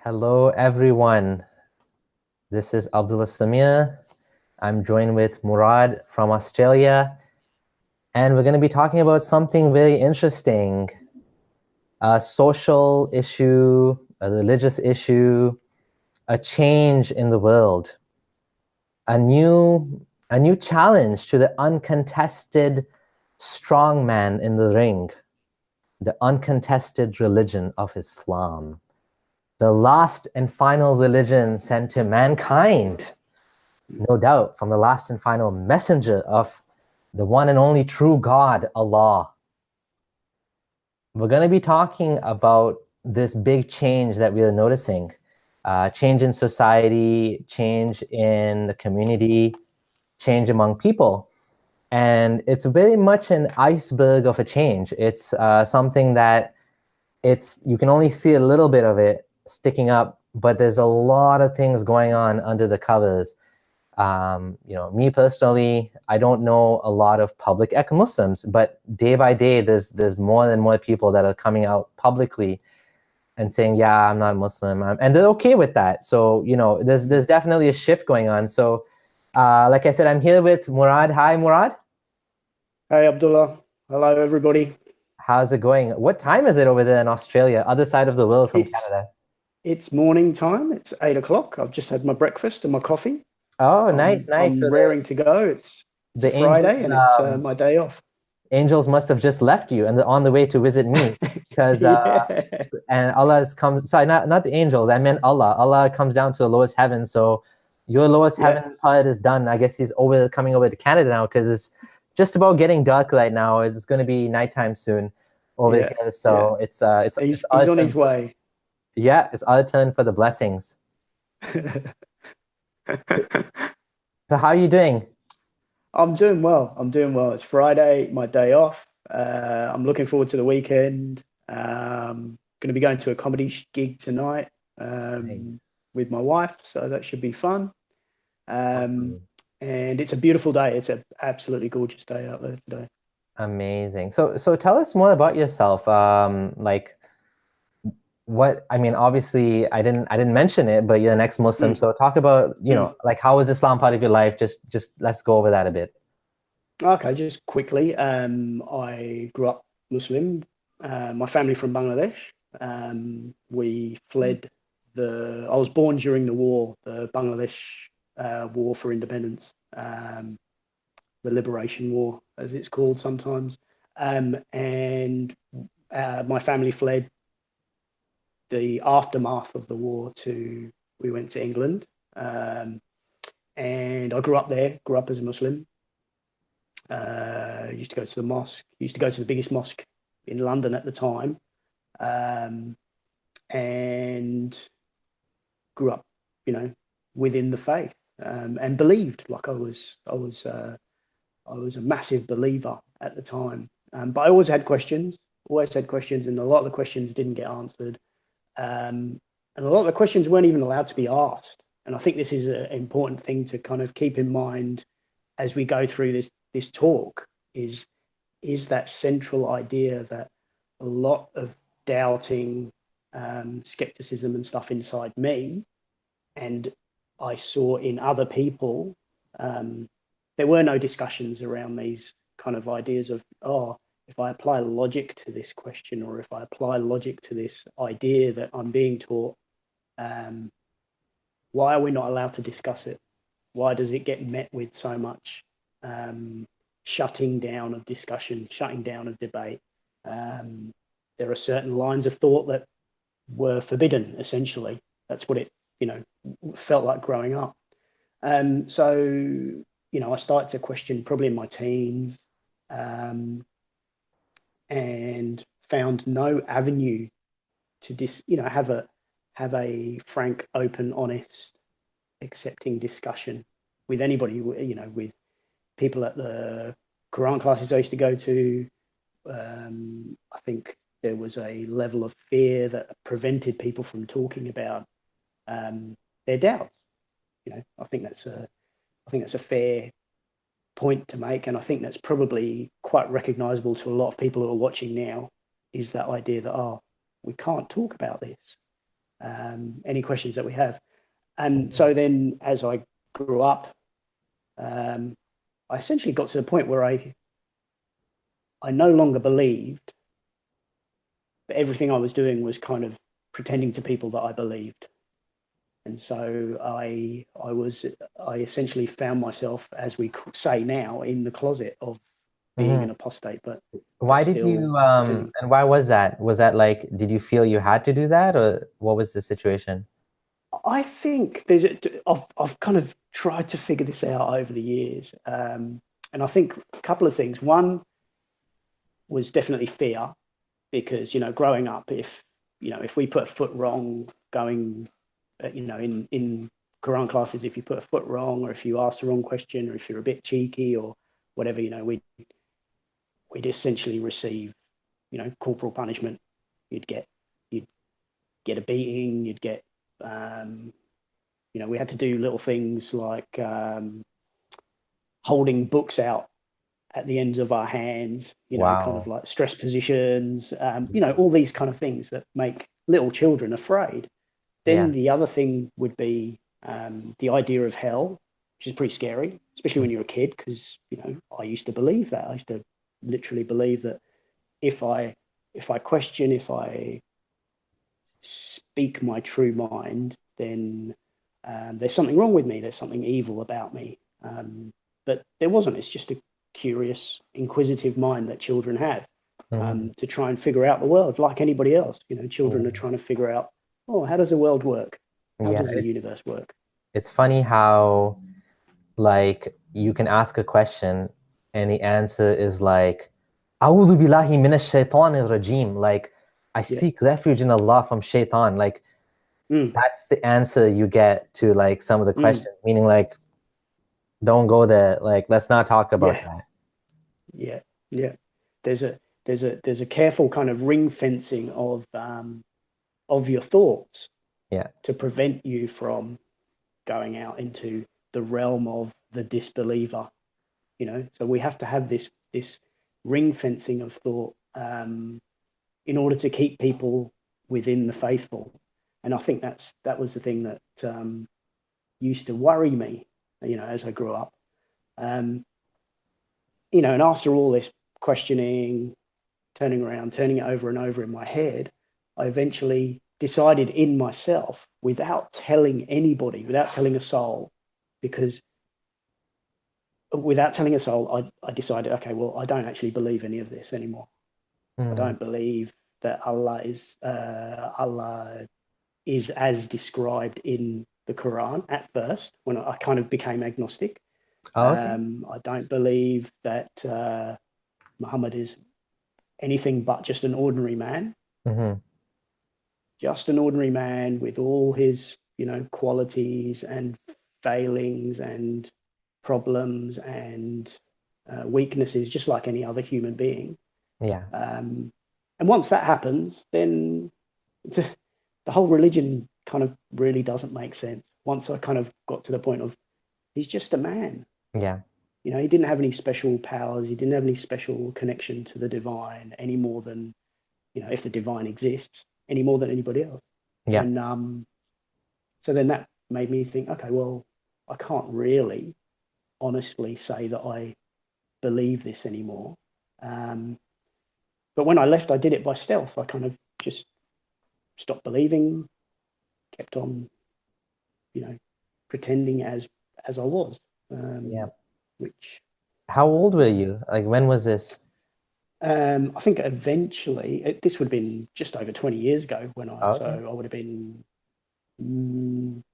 Hello, everyone. This is Abdullah Sameer. I'm joined with Murad from Australia, and we're going to be talking about something very interesting, a social issue, a religious issue, a change in the world, a new challenge to the uncontested strongman in the ring, the uncontested religion of Islam. The last and final religion sent to mankind, no doubt, from the last and final messenger of the one and only true God, Allah. We're going to be talking about this big change that we are noticing, change in society, change in the community, change among people. And it's very much an iceberg of a change. It's something that you can only see a little bit of it sticking up, but there's a lot of things going on under the covers. Me personally, I don't know a lot of public ex-Muslims, but day by day, there's more and more people that are coming out publicly and saying, yeah, I'm not Muslim, and they're okay with that. So, there's definitely a shift going on. So, like I said, I'm here with Murad. Hi, Murad. Hey, Abdullah. Hello, everybody. How's it going? What time is it over there in Australia, other side of the world from It's Canada? it's morning time. It's 8 o'clock. I've just had my breakfast and my coffee. Oh, nice, I'm nice. I'm So raring to go. It's a the angels, Friday and it's my day off. angels must have just left you and they're on the way to visit me, because Yeah, and Allah's come. Sorry, not the angels. I meant Allah. Allah comes down to the lowest heaven. So your lowest yeah, heaven part is done. I guess he's coming over to Canada now, because it's just about getting dark right now. It's going to be nighttime soon over yeah, here. yeah. So it's He's our on turn. his way. Yeah, it's our turn for the blessings. So how are you doing? I'm doing well. I'm doing well. It's Friday, my day off. I'm looking forward to the weekend. Going to be going to a comedy gig tonight Nice. with my wife, so that should be fun. Um, Awesome. and it's a beautiful day. It's an absolutely gorgeous day out there today. Amazing. So tell us more about yourself. Like, what, I mean, obviously I didn't mention it, but you're an ex-Muslim. Mm, So talk about, mm. like, how was Islam part of your life? Just let's go over that a bit. Okay, just quickly, I grew up Muslim. My family from Bangladesh. We fled I was born during the war, the Bangladesh War for Independence, the Liberation War, as it's called sometimes. And my family fled the aftermath of the war we went to England. And I grew up there, grew up as a Muslim. Used to go to the mosque, used to go to the biggest mosque in London at the time, um, and grew up, within the faith, and believed. Like I was a massive believer at the time. But I always had questions, and a lot of the questions didn't get answered. And a lot of the questions weren't even allowed to be asked. And I think this is an important thing to kind of keep in mind as we go through this talk is that central idea that a lot of doubting, skepticism and stuff inside me, and I saw in other people, there were no discussions around these kind of ideas of, oh, if I apply logic to this question, or if I apply logic to this idea that I'm being taught, um, why are we not allowed to discuss it? Why does it get met with so much shutting down of discussion, shutting down of debate? Um, there are certain lines of thought that were forbidden, essentially. That's what it, felt like growing up. I started to question probably in my teens, um, and found no avenue to have a frank, open, honest, accepting discussion with anybody, with people at the Quran classes I used to go to. I think there was a level of fear that prevented people from talking about their doubts. I think that's a fair point to make, and I think that's probably quite recognisable to a lot of people who are watching now. Is that idea that we can't talk about this? any questions that we have. And so then as I grew up, I essentially got to the point where I no longer believed, but everything I was doing was kind of pretending to people that I believed. And so I essentially found myself, as we say now, in the closet of being an apostate, but why did still you doing. and why was that? Was that like, did you feel you had to do that, or what was the situation? I think I've kind of tried to figure this out over the years, and I think a couple of things. One was definitely fear, because growing up, if we put a foot wrong going, in Quran classes, if you put a foot wrong, or if you ask the wrong question, or if you're a bit cheeky or whatever, we'd essentially receive corporal punishment. You'd get a beating. You'd get we had to do little things like holding books out at the ends of our hands, kind of like stress positions, all these kind of things that make little children afraid. Then the other thing would be the idea of hell, which is pretty scary, especially when you're a kid, because I used to believe that. I used to literally believe that if I question, if I speak my true mind, then there's something wrong with me. There's something evil about me. But there wasn't. It's just a curious, inquisitive mind that children have, to try and figure out the world like anybody else. Children are trying to figure out, how does the world work? How does the universe work? It's funny how, like, you can ask a question and the answer is like, "A'udhu billahi minash shaitanir rajim." Like, I seek refuge in Allah from shaitan. Like, that's the answer you get to like some of the questions, meaning like, don't go there. Like, let's not talk about that. Yeah. There's a careful kind of ring fencing of your thoughts, to prevent you from going out into the realm of the disbeliever. So we have to have this ring fencing of thought in order to keep people within the faithful. And I think that was the thing that used to worry me, as I grew up. And after all this questioning, turning around, turning it over and over in my head, I eventually decided in myself, without telling anybody, without telling a soul, because without telling a soul, I decided, okay, well, I don't actually believe any of this anymore. I don't believe that Allah is as described in the Quran at first, when I kind of became agnostic. I don't believe that Muhammad is anything but just an ordinary man. Just an ordinary man with all his, qualities and failings and problems and weaknesses, just like any other human being. And once that happens, then the whole religion kind of really doesn't make sense. Once I kind of got to the point of, he's just a man. He didn't have any special powers. He didn't have any special connection to the divine any more than, if the divine exists, any more than anybody else. And so then that made me think, okay, well, I can't really honestly say that I believe this anymore. But when I left, I did it by stealth. I kind of just stopped believing, kept on, pretending as I was. Which. How old were you? Like, when was this? I think eventually, this would have been just over 20 years ago so I would have been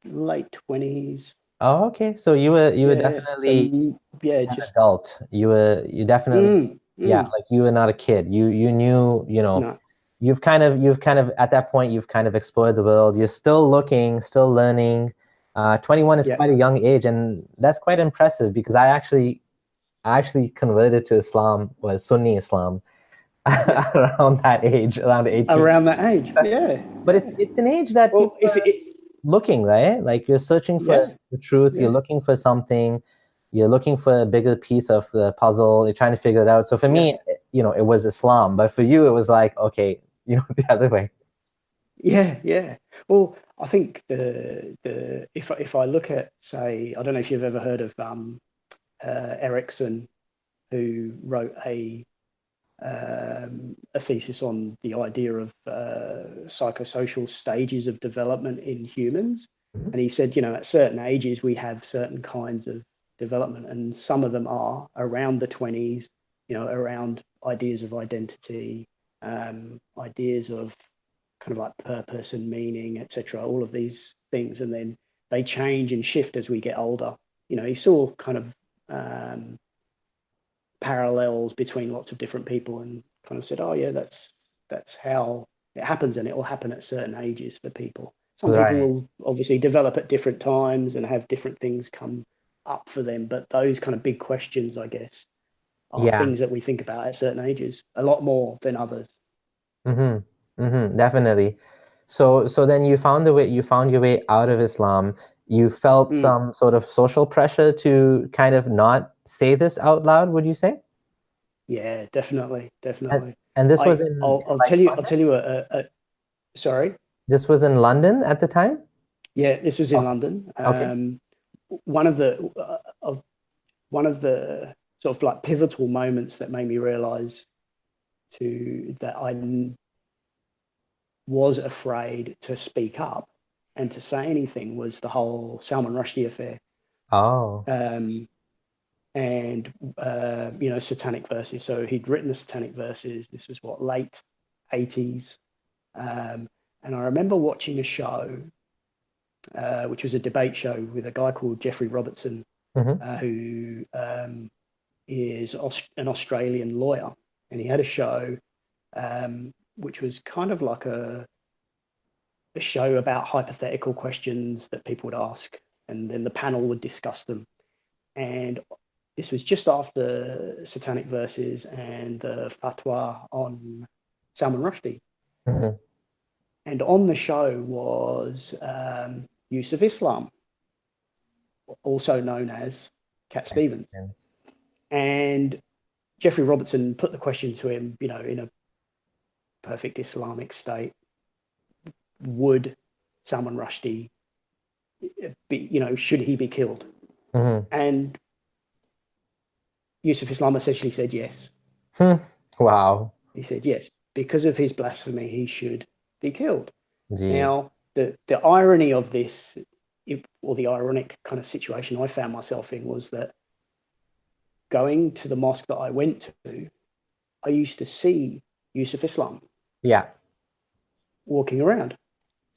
late 20s. Oh, okay. So you were definitely an adult. You definitely like, you were not a kid. You knew, No. you've kind of at that point you've kind of explored the world. You're still looking, still learning. 21 is quite a young age, and that's quite impressive, because I actually converted to Islam, was Sunni Islam, around that age, around 18. Around that age, yeah. But it's an age that people are looking, right? Like, you're searching for the truth. You're looking for something. You're looking for a bigger piece of the puzzle. You're trying to figure it out. So for me, it was Islam. But for you, it was like, okay, the other way. Yeah. Well, I think if I look at, say, I don't know if you've ever heard of Erickson, who wrote a thesis on the idea of psychosocial stages of development in humans. And he said, at certain ages, we have certain kinds of development, and some of them are around the 20s, around ideas of identity, ideas of kind of like purpose and meaning, etc., all of these things. And then they change and shift as we get older. He saw kind of parallels between lots of different people, and kind of said, oh yeah, that's how it happens, and it will happen at certain ages for people. Some people Right. will obviously develop at different times and have different things come up for them, but those kind of big questions, I guess, are Yeah. things that we think about at certain ages a lot more than others. Definitely. So then you found your way out of Islam. You felt some sort of social pressure to kind of not say this out loud, would you say? Yeah, definitely. And this was I'll like tell you sorry. this was in London at the time? Yeah, this was in Oh, London. okay. One of the sort of like pivotal moments that made me realize that I was afraid to speak up and to say anything was the whole Salman Rushdie affair. Oh. And satanic verses. So he'd written the satanic verses. This was late 80s. And I remember watching a show, which was a debate show with a guy called Geoffrey Robertson, who is an Australian lawyer. And he had a show which was kind of like a show about hypothetical questions that people would ask, and then the panel would discuss them. And this was just after satanic verses and the fatwa on Salman Rushdie. And on the show was Yusuf Islam, also known as Cat Stevens. And Geoffrey Robertson put the question to him, in a perfect Islamic state, would Salman Rushdie be, should he be killed? And Yusuf Islam essentially said yes. Wow. He said yes, because of his blasphemy, he should be killed. Gee. Now, the irony of this, or the ironic kind of situation I found myself in, was that going to the mosque that I went to, I used to see Yusuf Islam. Yeah. Walking around.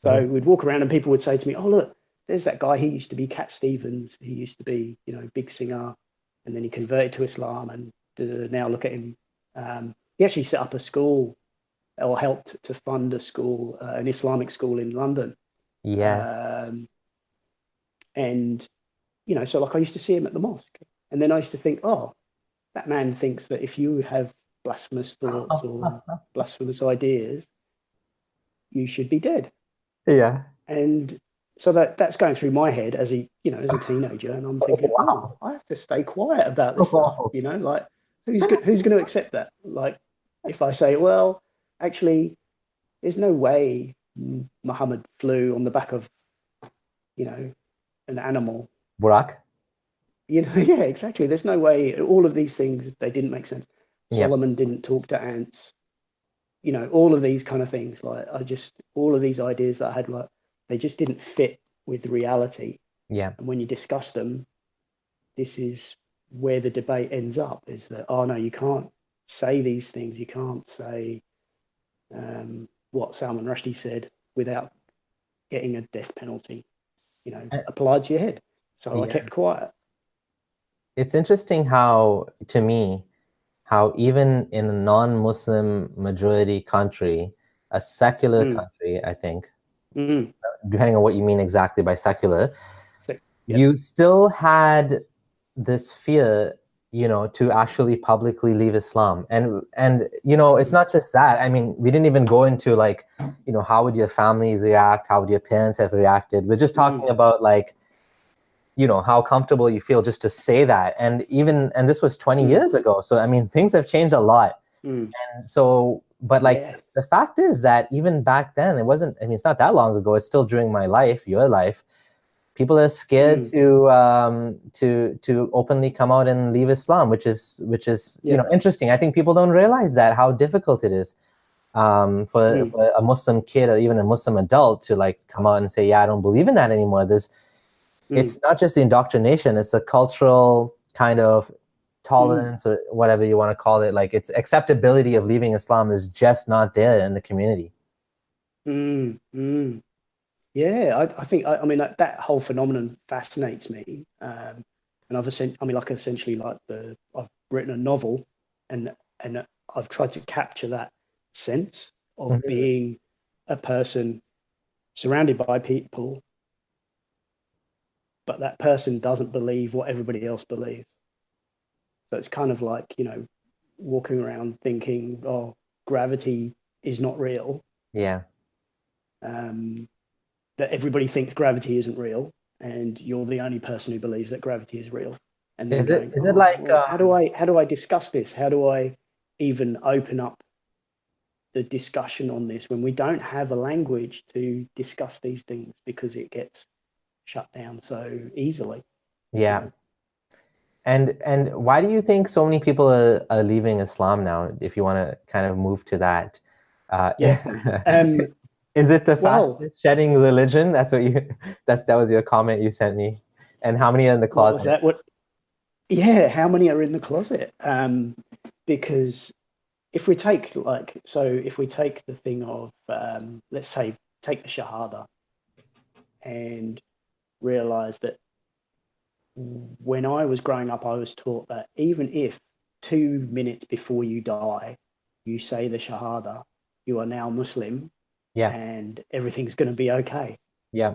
So we'd walk around and people would say to me, oh, look, there's that guy. He used to be Cat Stevens. He used to be, big singer. And then he converted to Islam, and now look at him. He actually set up a school, or helped to fund a school, an Islamic school in London. Yeah. And, so like I used to see him at the mosque. And then I used to think, oh, that man thinks that if you have blasphemous thoughts or blasphemous ideas, you should be dead. Yeah. And so that's going through my head as a teenager, and I'm thinking, wow, I have to stay quiet about this stuff. Like who's going to accept that? Like if I say, well, actually, there's no way Muhammad flew on the back of, an animal. Burak? Yeah, exactly. There's no way. All of these things, they didn't make sense. Solomon didn't talk to ants. All of these kind of things. Like all of these ideas that I had, like, they just didn't fit with reality. Yeah. And when you discuss them, this is where the debate ends up, is that, oh no, you can't say these things. You can't say what Salman Rushdie said without getting a death penalty, applied to your head. So I kept quiet. It's interesting how, to me, how even in a non-Muslim majority country, a secular country, I think, depending on what you mean exactly by secular, you still had this fear, to actually publicly leave Islam. And it's not just that. I mean, we didn't even go into like, how would your family react? How would your parents have reacted? We're just talking about like, how comfortable you feel just to say that. And this was 20 years ago. So, I mean, things have changed a lot. And so But like Yeah. the fact is that even back then, it wasn't, I mean, it's not that long ago. It's still during my life, your life. People are scared to openly come out and leave Islam, which is Yeah. interesting. I think people don't realize that how difficult it is for a Muslim kid or even a Muslim adult to like come out and say, yeah, I don't believe in that anymore. It's not just the indoctrination; it's a cultural kind of tolerance or whatever you want to call it. Like its acceptability of leaving Islam is just not there in the community. Yeah, I think I mean that whole phenomenon fascinates me, and essentially like I've written a novel, and I've tried to capture that sense of Mhm. being a person surrounded by people, but that person doesn't believe what everybody else believes. So it's kind of like, walking around thinking, oh, gravity is not real. Yeah. Um, that everybody thinks gravity isn't real, and you're the only person who believes that gravity is real. And then going, Is it oh, like well, how do I discuss this? How do I even open up the discussion on this when we don't have a language to discuss these things because it gets shut down so easily? yeah. And why do you think so many people are leaving Islam now? If you want to kind of move to that, uh, Yeah. is it the fact Well, it's shedding religion? That's what you. That was your comment you sent me. And how many are in the what was closet? that? Yeah, how many are in the closet? Because if we take the thing of, let's say, take the Shahada and realize that when I was growing up, I was taught that even if 2 minutes before you die, you say the Shahada, you are now Muslim Yeah, and everything's going to be okay. yeah,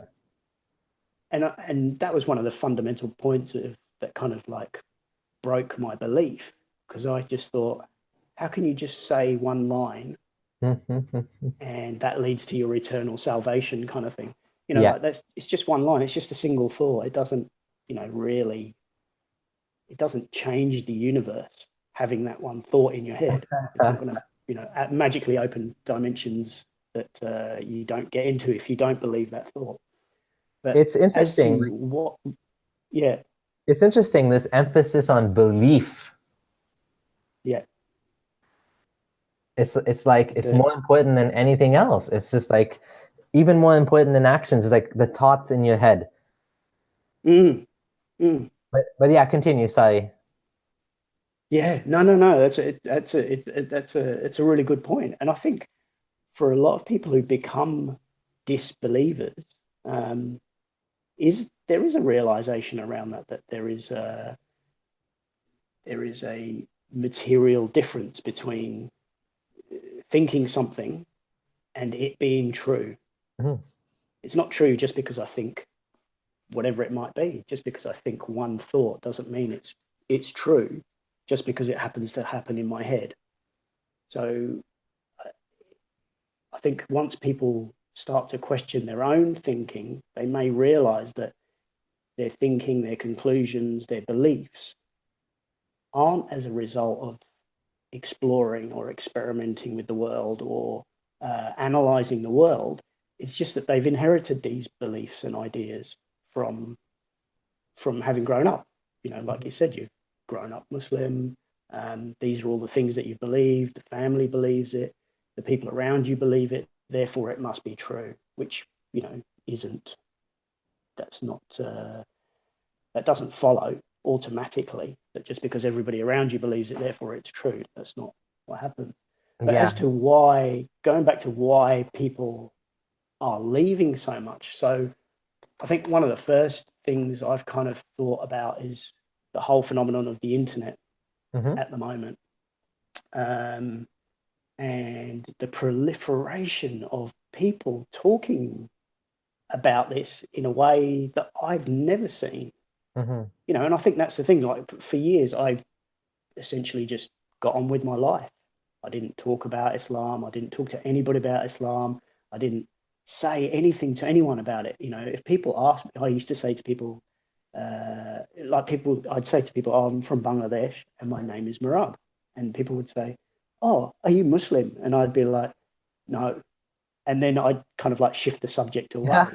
And that was one of the fundamental points that kind of like broke my belief, because I just thought, how can you just say one line and that leads to your eternal salvation kind of thing? yeah. Like it's just one line. It's just a single thought. It doesn't, really, it doesn't change the universe having that one thought in your head. It's not going to, magically open dimensions that you don't get into if you don't believe that thought. But It's as interesting. to what, yeah, It's interesting this emphasis on belief. yeah, It's like it's the, more important than anything else. It's just like even more important than actions. It's like the thoughts in your head. mm, mm. But yeah, continue. Sorry. Yeah, no. It's a really good point, and I think for a lot of people who become disbelievers, um, is there is a realization around that there is a material difference between thinking something and it being true. Mhm. It's not true just because I think whatever it might be. Just because I think one thought doesn't mean it's true. Just because it happens to happen in my head. So I think once people start to question their own thinking, they may realize that their thinking, their conclusions, their beliefs aren't as a result of exploring or experimenting with the world or analyzing the world. It's just that they've inherited these beliefs and ideas from having grown up. Like you said, you've grown up Muslim. These are all the things that you believe. The family believes it. The people around you believe it. Therefore, it must be true, which isn't. That's not. That doesn't follow automatically. That just because everybody around you believes it, therefore it's true. That's not what happens. But Yeah. as to why, going back to why people are leaving so much, so I think one of the first things I've kind of thought about is the whole phenomenon of the internet Hmm. at the moment, and the proliferation of people talking about this in a way that I've never seen. Hmm. And I think that's the thing. Like for years, I essentially just got on with my life. I didn't talk about Islam. I didn't talk to anybody about Islam. I didn't say anything to anyone about it. If people asked me, I used to say to people, I'd say to people, oh, I'm from Bangladesh and my name is Murad. And people would say, "Oh, are you Muslim?" And I'd be like, "No." And then I'd kind of like shift the subject away.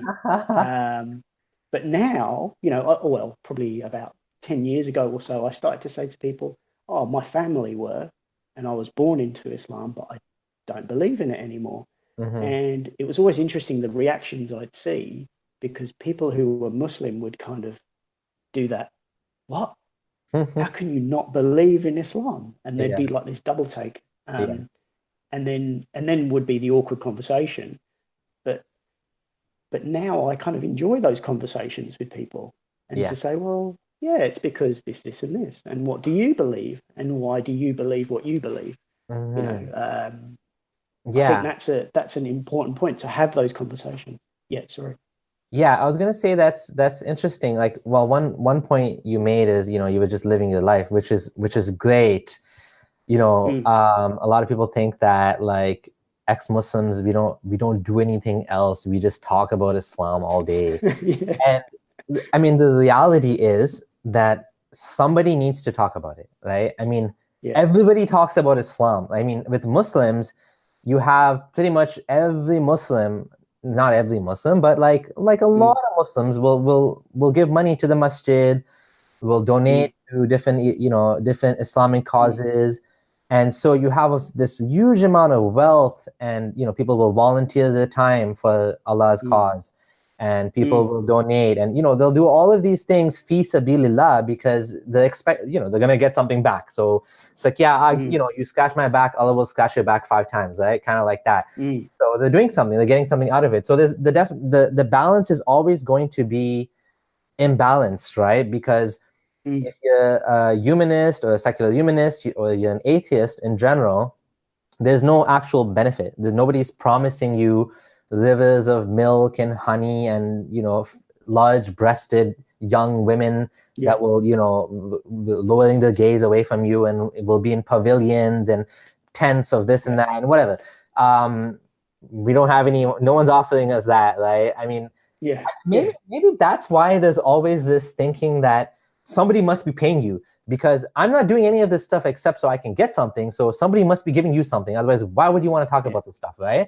But now, well, probably about 10 years ago or so, I started to say to people, "Oh, my family were, and I was born into Islam, but I don't believe in it anymore." Hmm. And it was always interesting the reactions I'd see, because people who were Muslim would kind of do that. What? How can you not believe in Islam? And there'd Yeah, be like this double take. yeah, And then would be the awkward conversation. But but now I kind of enjoy those conversations with people, and yeah. to say, well, yeah, it's because this and this. And what do you believe? And why do you believe what you believe? You know, Hmm. I think Yeah. that's an important point, to have those conversations. Yeah, sorry. Yeah, I was gonna say that's interesting. Like, well, one point you made is, you were just living your life, which is great. Mm. A lot of people think that like ex-Muslims, we don't do anything else. We just talk about Islam all day. Yeah, And I mean, the reality is that somebody needs to talk about it, right? I mean, yeah. everybody talks about Islam. I mean, with Muslims, you have pretty much every Muslim, not every Muslim, but like a lot Mm, of Muslims will give money to the masjid, will mm, donate to different Islamic mm, causes. And so you have this huge amount of wealth, and people will volunteer their time for Allah's mm, cause, and people mm, will donate, and they'll do all of these things fi sabilillah, because they expect they're gonna get something back. So it's like, yeah, mm, you scratch my back, Allah will scratch your back 5 times, right? Kind of like that. mm, So they're doing something, they're getting something out of it. So there's the balance is always going to be imbalanced, right? Because mm, if you're a humanist or a secular humanist, or you're an atheist in general, there's no actual benefit. Nobody's promising you rivers of milk and honey, and large-breasted young women yeah, that will lowering their gaze away from you, and it will be in pavilions and tents of this yeah, and that and whatever. um we don't have any, no one's offering us that, right? I mean, yeah, maybe yeah, maybe that's why there's always this thinking that somebody must be paying you, because I'm not doing any of this stuff except so I can get something. So somebody must be giving you something. Otherwise, why would you want to talk yeah, about this stuff, right?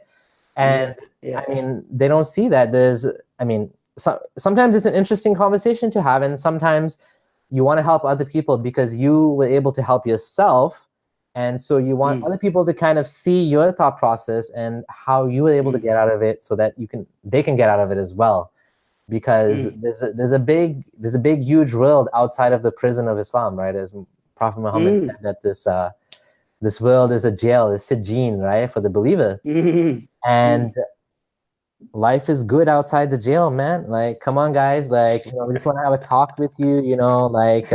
And yeah, yeah. I mean, they don't see that I mean, sometimes it's an interesting conversation to have, and sometimes you want to help other people because you were able to help yourself. And so you want Mm, other people to kind of see your thought process and how you were able to mm, get out of it, so that they can get out of it as well, because mm, there's a big huge world outside of the prison of Islam, right? As Prophet Muhammad mm, said, that this world is a jail, is sijin, right, for the believer. mm, And mm. life is good outside the jail, man. Like, come on, guys. Like, we just want to have a talk with you. Like,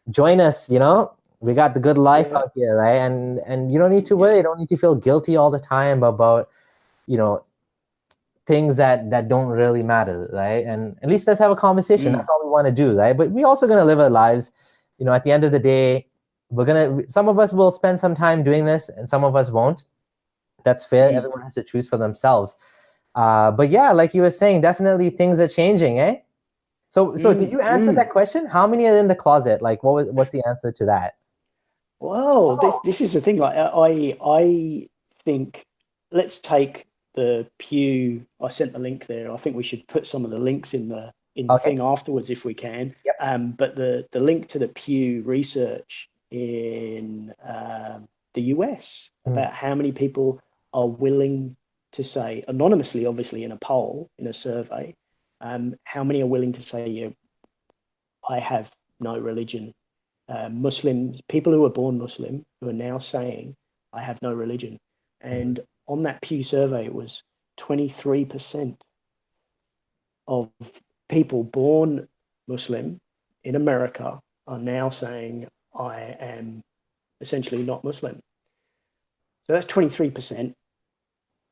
join us. We got the good life Yeah. out here, right? And you don't need to worry. Yeah. You don't need to feel guilty all the time about you know things that don't really matter, right? And at least let's have a conversation. Mm, That's all we want to do, right? But we're also gonna live our lives. At the end of the day, some of us will spend some time doing this, and some of us won't. That's fair. mm, Everyone has to choose for themselves. But yeah, like you were saying, definitely things are changing, eh? So did mm, you answer mm. that question? How many are in the closet? Like, what's the answer to that? Well, this is the thing. Like, I think, let's take the Pew. I sent the link there. I think we should put some of the links in the Okay. thing afterwards if we can. Yep. But the link to the Pew Research in the US, Mm, about how many people are willing to say anonymously, obviously in a poll, in a survey, how many are willing to say, yeah, I have no religion. Muslims, people who are born Muslim, who are now saying, I have no religion. mm, And on that Pew survey, it was 23% of people born Muslim in America are now saying, I am essentially not Muslim. So that's 23%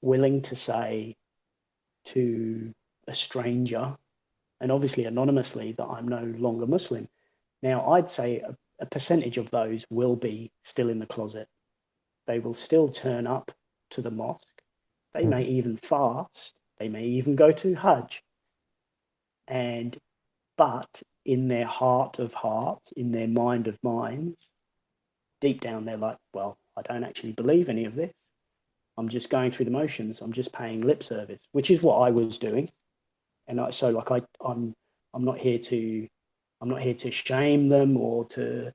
willing to say to a stranger, and obviously anonymously, that I'm no longer Muslim. Now, I'd say a percentage of those will be still in the closet. They will still turn up to the mosque. They mm, may even fast. They may even go to Hajj. And but in their heart of hearts, in their mind of minds, deep down they're like, well, I don't actually believe any of this. I'm just going through the motions. I'm just paying lip service, which is what I was doing. And I'm not here to shame them or to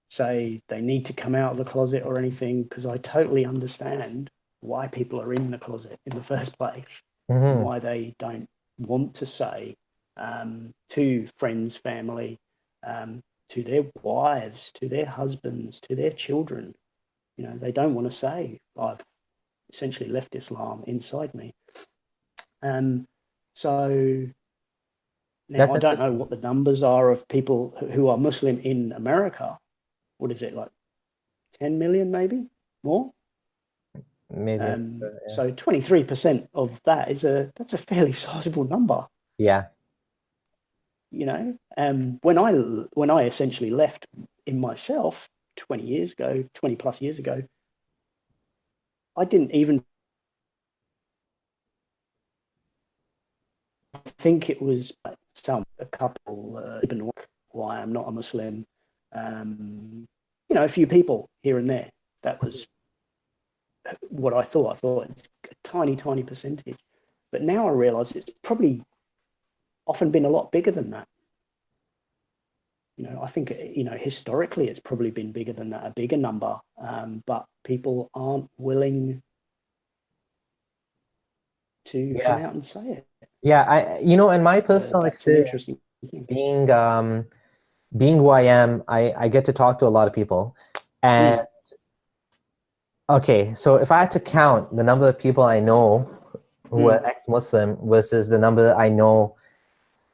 say they need to come out of the closet or anything, because I totally understand why people are in the closet in the first place, and why they don't want to say to friends, family, to their wives, to their husbands, to their children. They don't want to say, I've essentially left Islam inside me. So now I don't know what the numbers are of people who are Muslim in America. What is it, like 10 million, maybe more? Maybe. So 23% of that that's a fairly sizable number. Yeah. When I essentially left in myself 20 plus years ago, I didn't even think it was a couple why I'm not a Muslim. A few people here and there. That was what I thought. I thought it's a tiny, tiny percentage. But now I realize it's probably often been a lot bigger than that. I think, historically it's probably been bigger than that, a bigger number. But people aren't willing to come out and say it. Yeah, in my personal experience, being who I am, I get to talk to a lot of people. And okay, so if I had to count the number of people I know who are ex-Muslim versus the number I know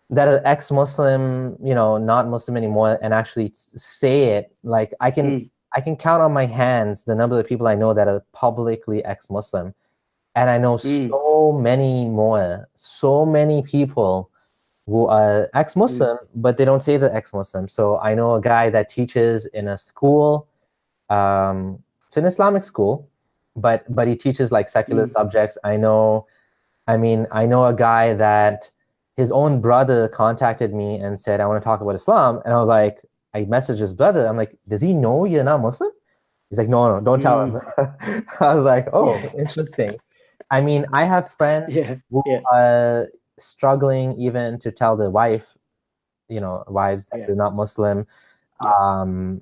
that are ex-Muslim, not Muslim anymore, and actually say it, like I can count on my hands the number of people I know that are publicly ex-Muslim. And I know so many people who are ex-Muslim, but they don't say they're ex-Muslim. So I know a guy that teaches in a school. It's an Islamic school, but he teaches like secular subjects. I know a guy that his own brother contacted me and said, I want to talk about Islam. And I was like, I messaged his brother. I'm like, does he know you're not Muslim? He's like, no, don't tell him. I was like, oh, interesting. I have friends who are struggling even to tell their wives that they're not Muslim. And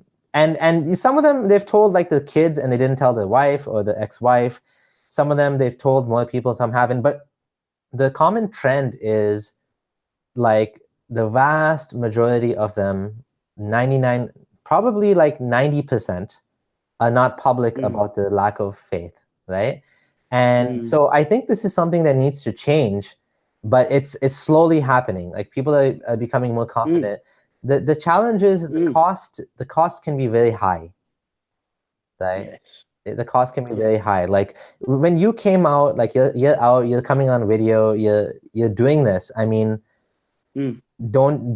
some of them, they've told like the kids and they didn't tell their wife or the ex-wife. Some of them, they've told more people, some haven't. But the common trend is like the vast majority of them, 99, probably like 90%, are not public about the lack of faith, right? And so I think this is something that needs to change, but it's slowly happening. Like people are becoming more confident. The challenge is the cost can be very high, right? Yes. The cost can be very high. Like when you came out, like you're out, you're coming on video, you're doing this. Do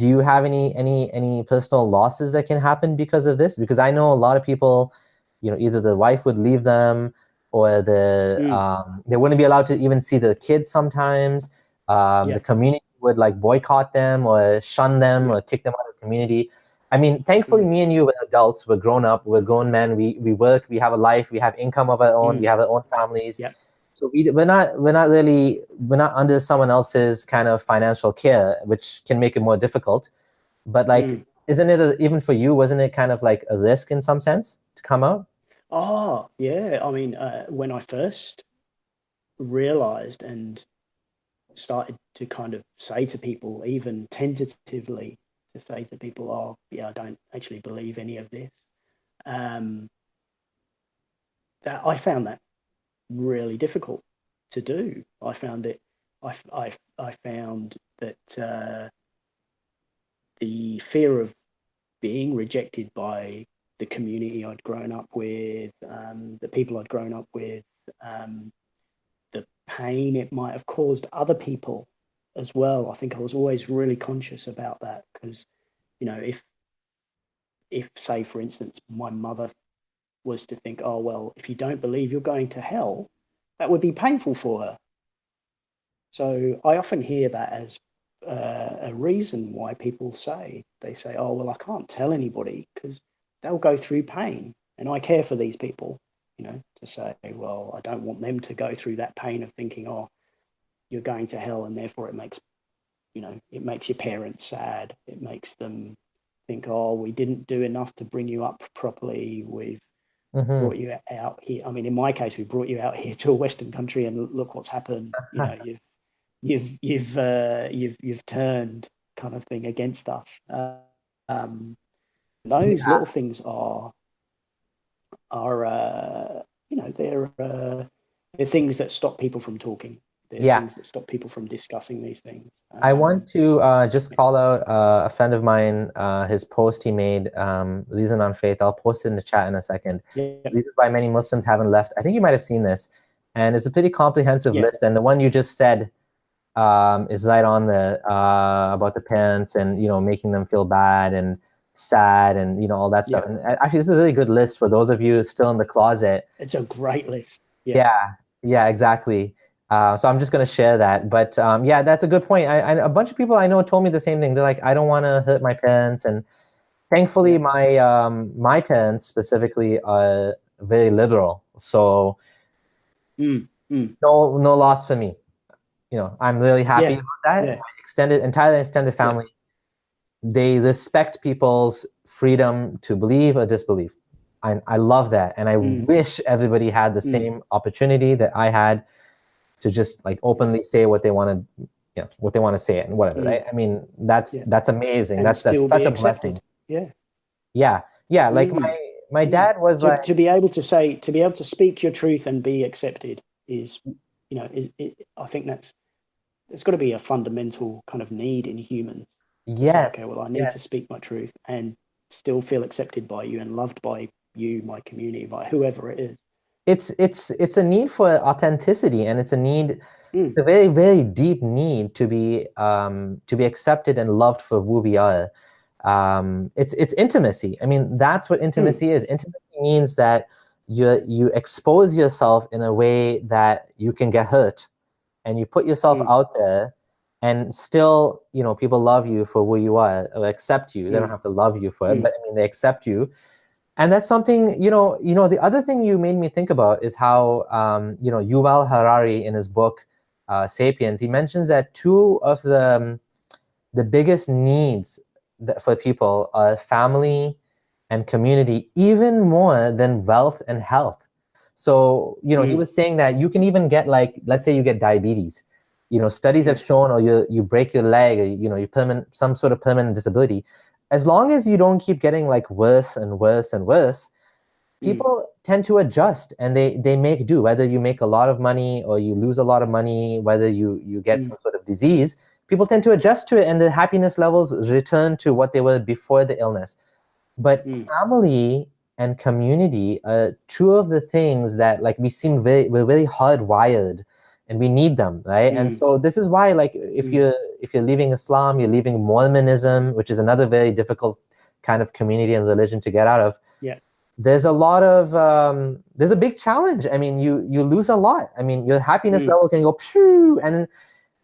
you have any personal losses that can happen because of this? Because I know a lot of people, either the wife would leave them or they wouldn't be allowed to even see the kids sometimes. The community would like boycott them or shun them or kick them out of the community. Thankfully, me and you were adults, we're grown up, we're grown men, we work, we have a life, we have income of our own, we have our own families. So we're not under someone else's kind of financial care, which can make it more difficult. But like, isn't it even for you? Wasn't it kind of like a risk in some sense to come out? Oh yeah, when I first realized and started to kind of say to people, even tentatively, to say to people, "Oh yeah, I don't actually believe any of this," that I found that really difficult to do. I found that the fear of being rejected by the community I'd grown up with, the people I'd grown up with, the pain it might have caused other people as well. I think I was always really conscious about that because, if say, for instance, my mother was to think, oh, well, if you don't believe you're going to hell, that would be painful for her. So I often hear that as a reason why people say, oh, well, I can't tell anybody because they'll go through pain and I care for these people. to say, well, I don't want them to go through that pain of thinking, oh, you're going to hell, and therefore it makes your parents sad. It makes them think, oh, we didn't do enough to bring you up properly. We've brought you out here. I mean, in my case, we brought you out here to a Western country, and look what's happened. You've turned, kind of thing, against us. Those little things are they're things that stop people from talking. They're things that stop people from discussing these things. I want to just call out a friend of mine, his post he made, Reason on Faith. I'll post it in the chat in a second. Reasons why many Muslims haven't left. I think you might have seen this. And it's a pretty comprehensive list. And the one you just said is right on the about the parents and, making them feel bad and sad and, all that stuff. And actually, this is a really good list for those of you still in the closet. It's a great list. Yeah, exactly. So I'm just going to share that. But yeah, that's a good point. A bunch of people I know told me the same thing. They're like, I don't want to hurt my parents. And thankfully, my parents specifically are very liberal. So no loss for me. I'm really happy about that. My entire extended family, they respect people's freedom to believe or disbelieve. I love that. And I wish everybody had the same opportunity that I had to just like openly say what they want to, what they want to say and whatever, right? I mean, that's amazing. And that's such a blessing. Yeah. Like my dad was like, to be able to speak your truth and be accepted is, I think it's got to be a fundamental kind of need in humans. Yes. Okay, well, I need to speak my truth and still feel accepted by you and loved by you, my community, by whoever it is. It's a need for authenticity, and it's a need, it's a very, very deep need to be accepted and loved for who we are. It's intimacy. I mean, that's what intimacy is. Intimacy means that you expose yourself in a way that you can get hurt, and you put yourself out there, and still, people love you for who you are or accept you. They don't have to love you for it, but I mean, they accept you. And that's something, the other thing you made me think about is how, Yuval Harari in his book, Sapiens, he mentions that two of the biggest needs for people are family and community, even more than wealth and health. So, he was saying that you can even get, like, let's say you get diabetes. Studies have shown, or you break your leg, or, you some sort of permanent disability. As long as you don't keep getting like worse and worse and worse, people tend to adjust and they make do. Whether you make a lot of money or you lose a lot of money, whether you get some sort of disease, people tend to adjust to it, and the happiness levels return to what they were before the illness. But family and community are two of the things that, like, we're very hardwired, and we need them, right? And so this is why, like, if you're leaving Islam, you're leaving Mormonism, which is another very difficult kind of community and religion to get out of. There's a lot of there's a big challenge. I mean, you lose a lot. I mean, your happiness level can go phew,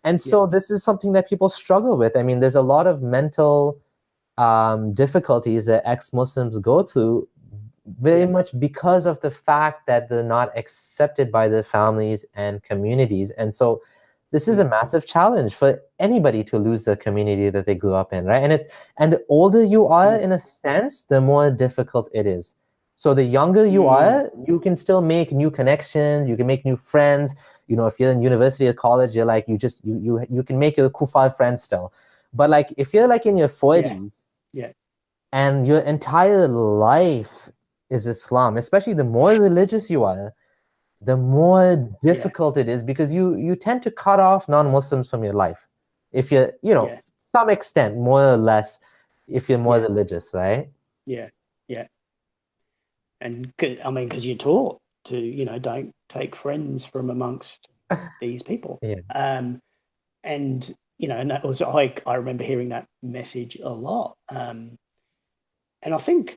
and so this is something that people struggle with. I mean, there's a lot of mental difficulties that ex-Muslims go through, very much because of the fact that they're not accepted by their families and communities. And so this is a massive challenge for anybody to lose the community that they grew up in, right? And the older you are, in a sense, the more difficult it is. So the younger you are, you can still make new connections, you can make new friends. If you're in university or college, you're like, you can make your kuffar friends still. But like, if you're like in your 40s and your entire life is Islam, especially the more religious you are, the more difficult it is, because you tend to cut off non-Muslims from your life. If you're, some extent, more or less, if you're more religious, right? And I mean, because you're taught to, don't take friends from amongst these people. And, and that was, I remember hearing that message a lot. And I think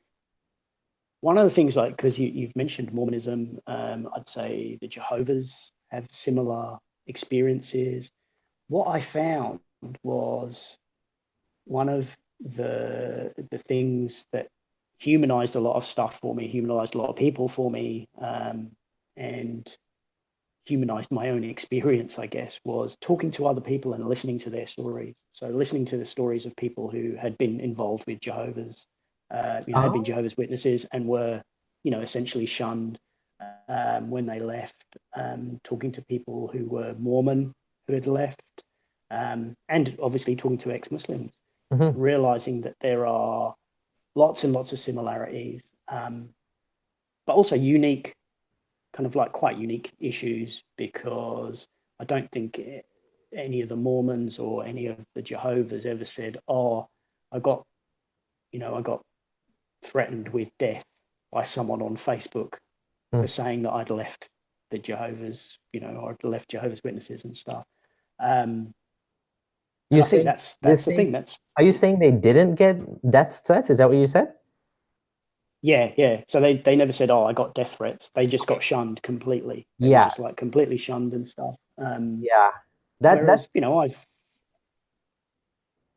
one of the things, like, because you've mentioned Mormonism, I'd say the Jehovah's have similar experiences. What I found was one of the things that humanized a lot of stuff for me, humanized a lot of people for me, and humanized my own experience, I guess, was talking to other people and listening to their stories. So listening to the stories of people who had been involved with Jehovah's, had been Oh. Jehovah's Witnesses and were, essentially shunned when they left. Talking to people who were Mormon who had left, and obviously talking to ex-Muslims, Mhm. realizing that there are lots and lots of similarities, but also unique, kind of like quite unique issues, because I don't think any of the Mormons or any of the Jehovah's ever said, "Oh, I got threatened with death by someone on Facebook for Mm. saying that I'd left the Jehovah's, or I'd left Jehovah's Witnesses and stuff." And You I think saying that's you're the saying thing. That's Are you saying they didn't get death threats? Is that what you said? yeah. So they never said, "Oh, I got death threats." They just Okay. got shunned completely. They were Yeah, just like completely shunned and stuff. yeah. That that's Whereas,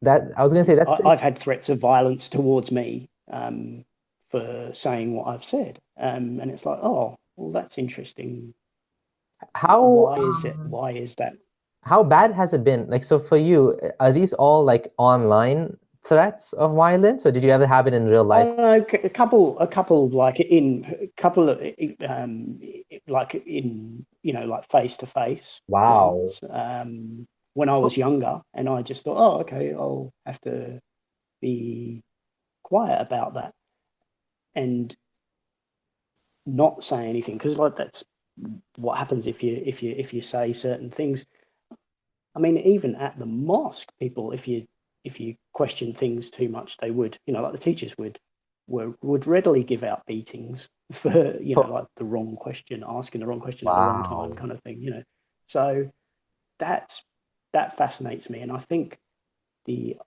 that I was gonna say that's pretty. I've had threats of violence towards me, for saying what I've said, and it's like, oh, well, that's interesting. How Why is it? Why is that? how bad has it been? Like, so for you, are these all like online threats of violence, or did you ever have it in real life? A couple, like in couple of, like in, like face to face Wow. ones, when I was younger, and I just thought, oh, okay, I'll have to be quiet about that and not say anything, because like that's what happens if you say certain things. I mean, even at the mosque, people, if you question things too much, they would, like the teachers would readily give out beatings for, like the wrong question, asking the wrong question at the wrong time, Wow. kind of thing. So that's that fascinates me, and I think the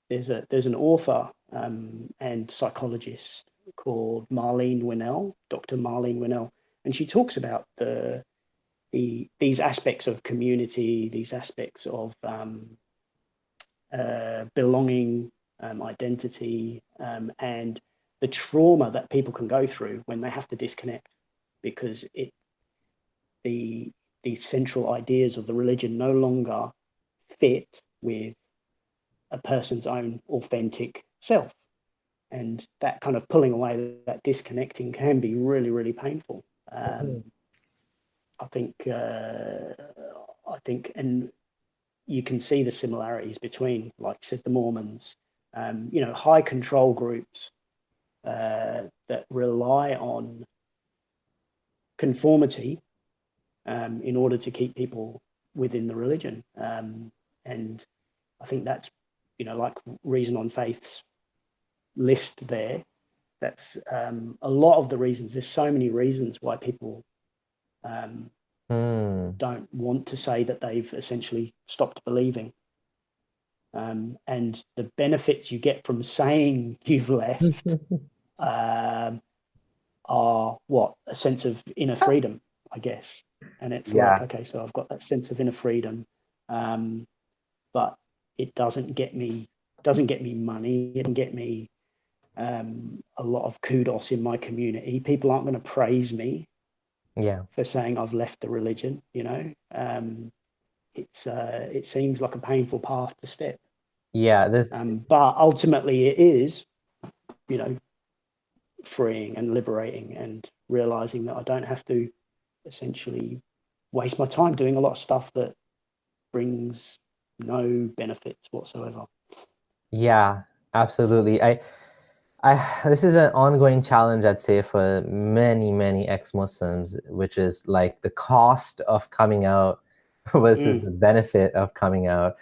there's an author, and psychologist called Marlene Winnell, Dr. Marlene Winnell, and she talks about these aspects of community, these aspects of belonging, identity, and the trauma that people can go through when they have to disconnect, because the central ideas of the religion no longer fit with a person's own authentic self, and that kind of pulling away, that disconnecting, can be really, really painful. Mhm. I think, and you can see the similarities between, like I said, the Mormons, high control groups that rely on conformity, in order to keep people within the religion. And I think that's, like Reason on Faith's list there. That's a lot of the reasons. There's so many reasons why people Hmm. don't want to say that they've essentially stopped believing. And the benefits you get from saying you've left, um, are what? A sense of inner freedom, I guess. And it's like, Yeah. okay, so I've got that sense of inner freedom, but it doesn't get me money. It doesn't get me a lot of kudos in my community. People aren't going to praise me Yeah. for saying I've left the religion. It seems like a painful path to step, Yeah. but ultimately it is, you know, freeing and liberating, and realizing that I don't have to essentially waste my time doing a lot of stuff that brings no benefits whatsoever. Yeah, absolutely. This is an ongoing challenge, I'd say, for many, many ex-Muslims, which is like the cost of coming out versus Mm, the benefit of coming out.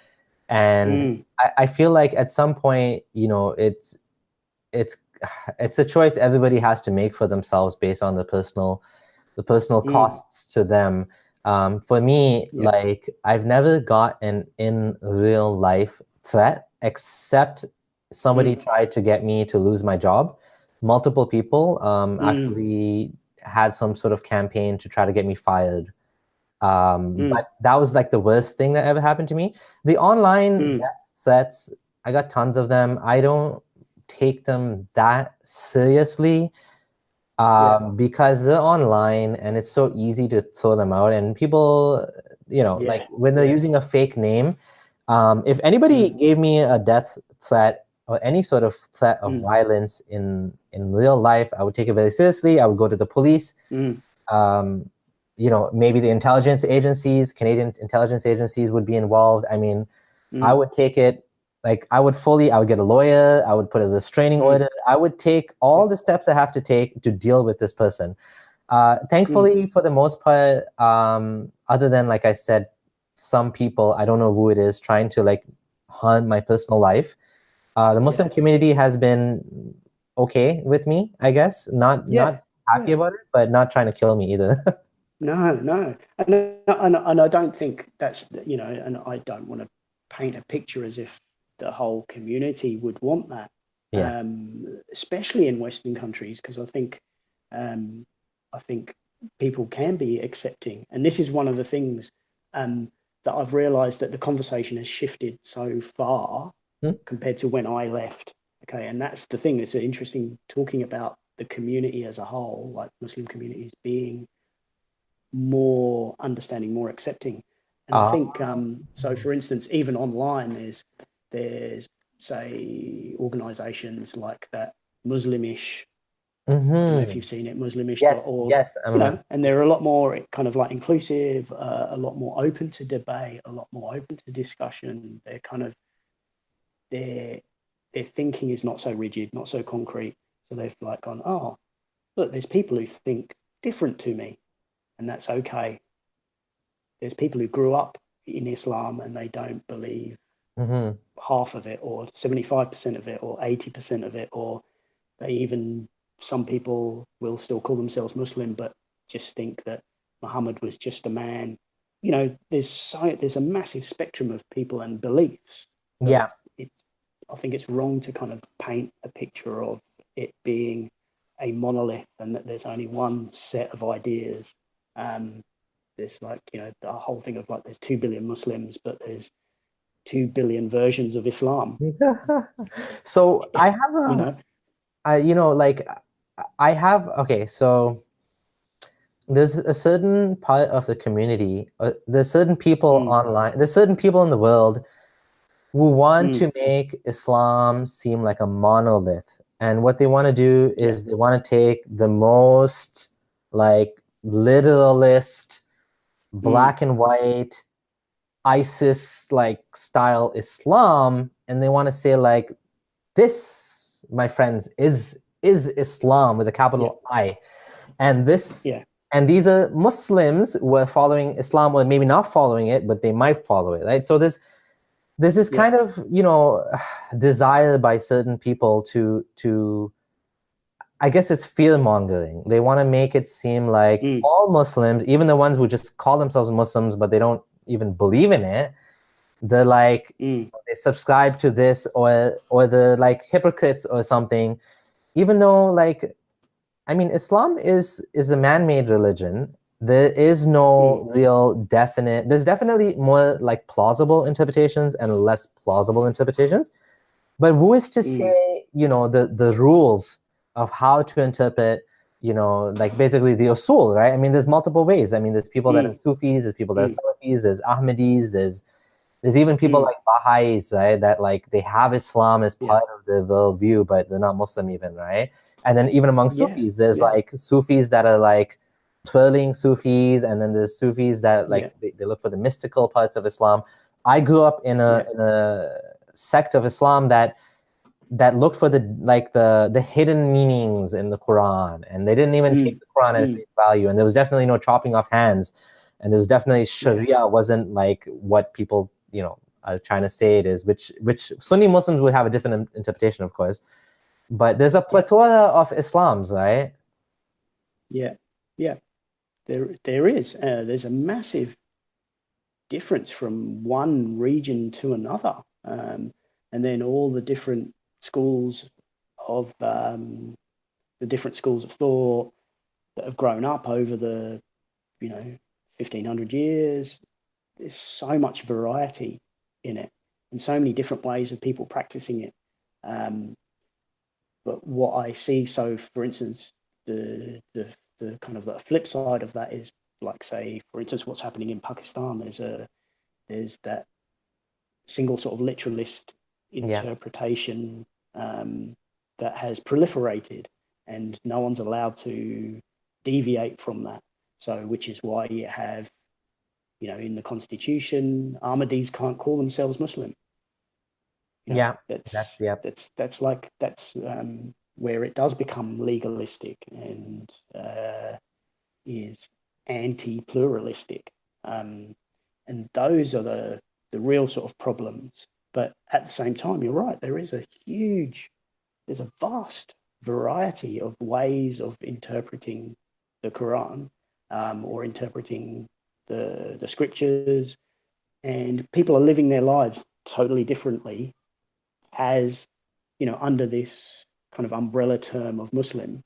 And mm, I feel like at some point, it's it's a choice everybody has to make for themselves based on the personal mm, costs to them. For me, yeah. like I've never got an in real life threat except somebody Mm, tried to get me to lose my job. Multiple people mm, actually had some sort of campaign to try to get me fired. mm, But that was like the worst thing that ever happened to me. The online mm, death threats, I got tons of them. I don't take them that seriously because they're online and it's so easy to throw them out. And people, like when they're using a fake name, if anybody gave me a death threat or any sort of threat of violence in real life, I would take it very seriously. I would go to the police. Maybe the intelligence agencies, Canadian intelligence agencies would be involved. I mean, I would take it, like I would get a lawyer, I would put a restraining order, I would take all the steps I have to take to deal with this person. Thankfully, for the most part, other than, like I said, some people, I don't know who it is, trying to like harm my personal life, the Muslim community has been okay with me, I guess. Not happy about it, but not trying to kill me either. No. And I don't think that's, and I don't want to paint a picture as if the whole community would want that, especially in Western countries, because I think people can be accepting. And this is one of the things that I've realized, that the conversation has shifted so far compared to when I left. Okay. And that's the thing that's interesting, talking about the community as a whole, like Muslim communities being more understanding, more accepting. And I think, so for instance, even online, there's say organizations like that Muslimish, I don't know if you've seen it, muslimish.org, yes, and they're a lot more kind of like inclusive, a lot more open to debate, a lot more open to discussion. They're kind of, their thinking is not so rigid, not so concrete. So they've like gone, oh, look, there's people who think different to me, and that's okay. There's people who grew up in Islam and they don't believe half of it, or 75% of it, or 80% of it, or some people will still call themselves Muslim, but just think that Muhammad was just a man. There's a massive spectrum of people and beliefs. So I think it's wrong to kind of paint a picture of it being a monolith and that there's only one set of ideas. There's like, the whole thing of like, there's 2 billion Muslims, but there's 2 billion versions of Islam. So I have okay, so there's a certain part of the community, there's certain people online, there's certain people in the world who want to make Islam seem like a monolith. And what they want to do is they want to take the most like literalist, black and white, ISIS like style Islam, and they want to say like, this, my friends, is Islam with a capital I. And this and these are Muslims who are following Islam, or maybe not following it, but they might follow it, right? So there's this kind of desire by certain people to I guess it's fear mongering. They want to make it seem like all Muslims, even the ones who just call themselves Muslims but they don't even believe in it, they're like they subscribe to this, or they're like hypocrites or something, even though, like, I mean, Islam is a man-made religion. There is no real definite, there's definitely more like plausible interpretations and less plausible interpretations, but who is to say the rules of how to interpret, like basically the usul, right? I mean, there's multiple ways. I mean, there's people that are Sufis, there's people that are Salafis, there's Ahmadis, there's even people like Baha'is, right? That like they have Islam as part of their worldview, but they're not Muslim even, right? And then even among Sufis, there's like Sufis that are like twirling Sufis, and then there's Sufis that like they look for the mystical parts of Islam. I grew up in a sect of Islam that looked for the hidden meanings in the Quran, and they didn't even take the Quran at face value. And there was definitely no chopping off hands, and there was definitely Sharia wasn't like what people are trying to say it is, which Sunni Muslims would have a different interpretation, of course. But there's a plethora of Islams, right? There is. There's a massive difference from one region to another, and then all the different schools of thought that have grown up over the 1500 years. There's so much variety in it, and so many different ways of people practicing it. But what I see, so for instance, the kind of the flip side of that is, like, say, for instance, what's happening in Pakistan. There's that single sort of literalist interpretation that has proliferated, and no one's allowed to deviate from that. So, which is why you have, in the constitution, Ahmadis can't call themselves Muslim. That's where it does become legalistic and is anti-pluralistic, and those are the real sort of problems. But at the same time, you're right, there's a vast variety of ways of interpreting the Quran, or interpreting the scriptures, and people are living their lives totally differently, as under this kind of umbrella term of Muslim,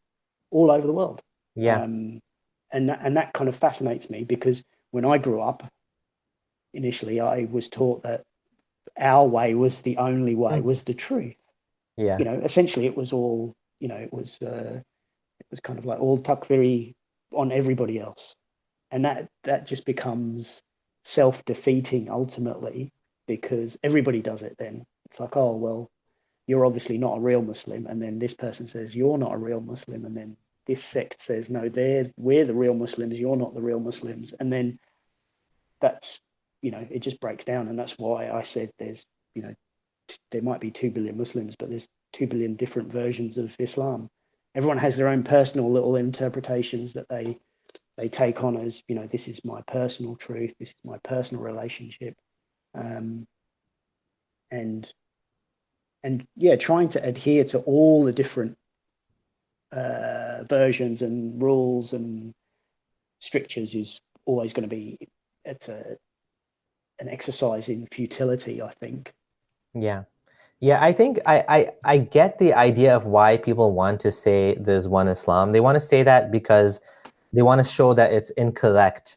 all over the world. And that kind of fascinates me, because when I grew up, initially I was taught that our way was the only way, was the truth. Essentially it was all, it was kind of like all takfiri on everybody else, and that just becomes self-defeating ultimately, because everybody does it. Then it's like, oh well, you're obviously not a real Muslim, and then this person says you're not a real Muslim, and then this sect says no, we're the real Muslims, you're not the real Muslims, and then that's, it just breaks down. And that's why I said there's, there might be 2 billion Muslims, but there's 2 billion different versions of Islam. Everyone has their own personal little interpretations that they take on as, this is my personal truth, this is my personal relationship, and trying to adhere to all the different versions and rules and strictures is always going to be, an exercise in futility, I think. I think I get the idea of why people want to say there's one Islam. They want to say that because they want to show that it's incorrect.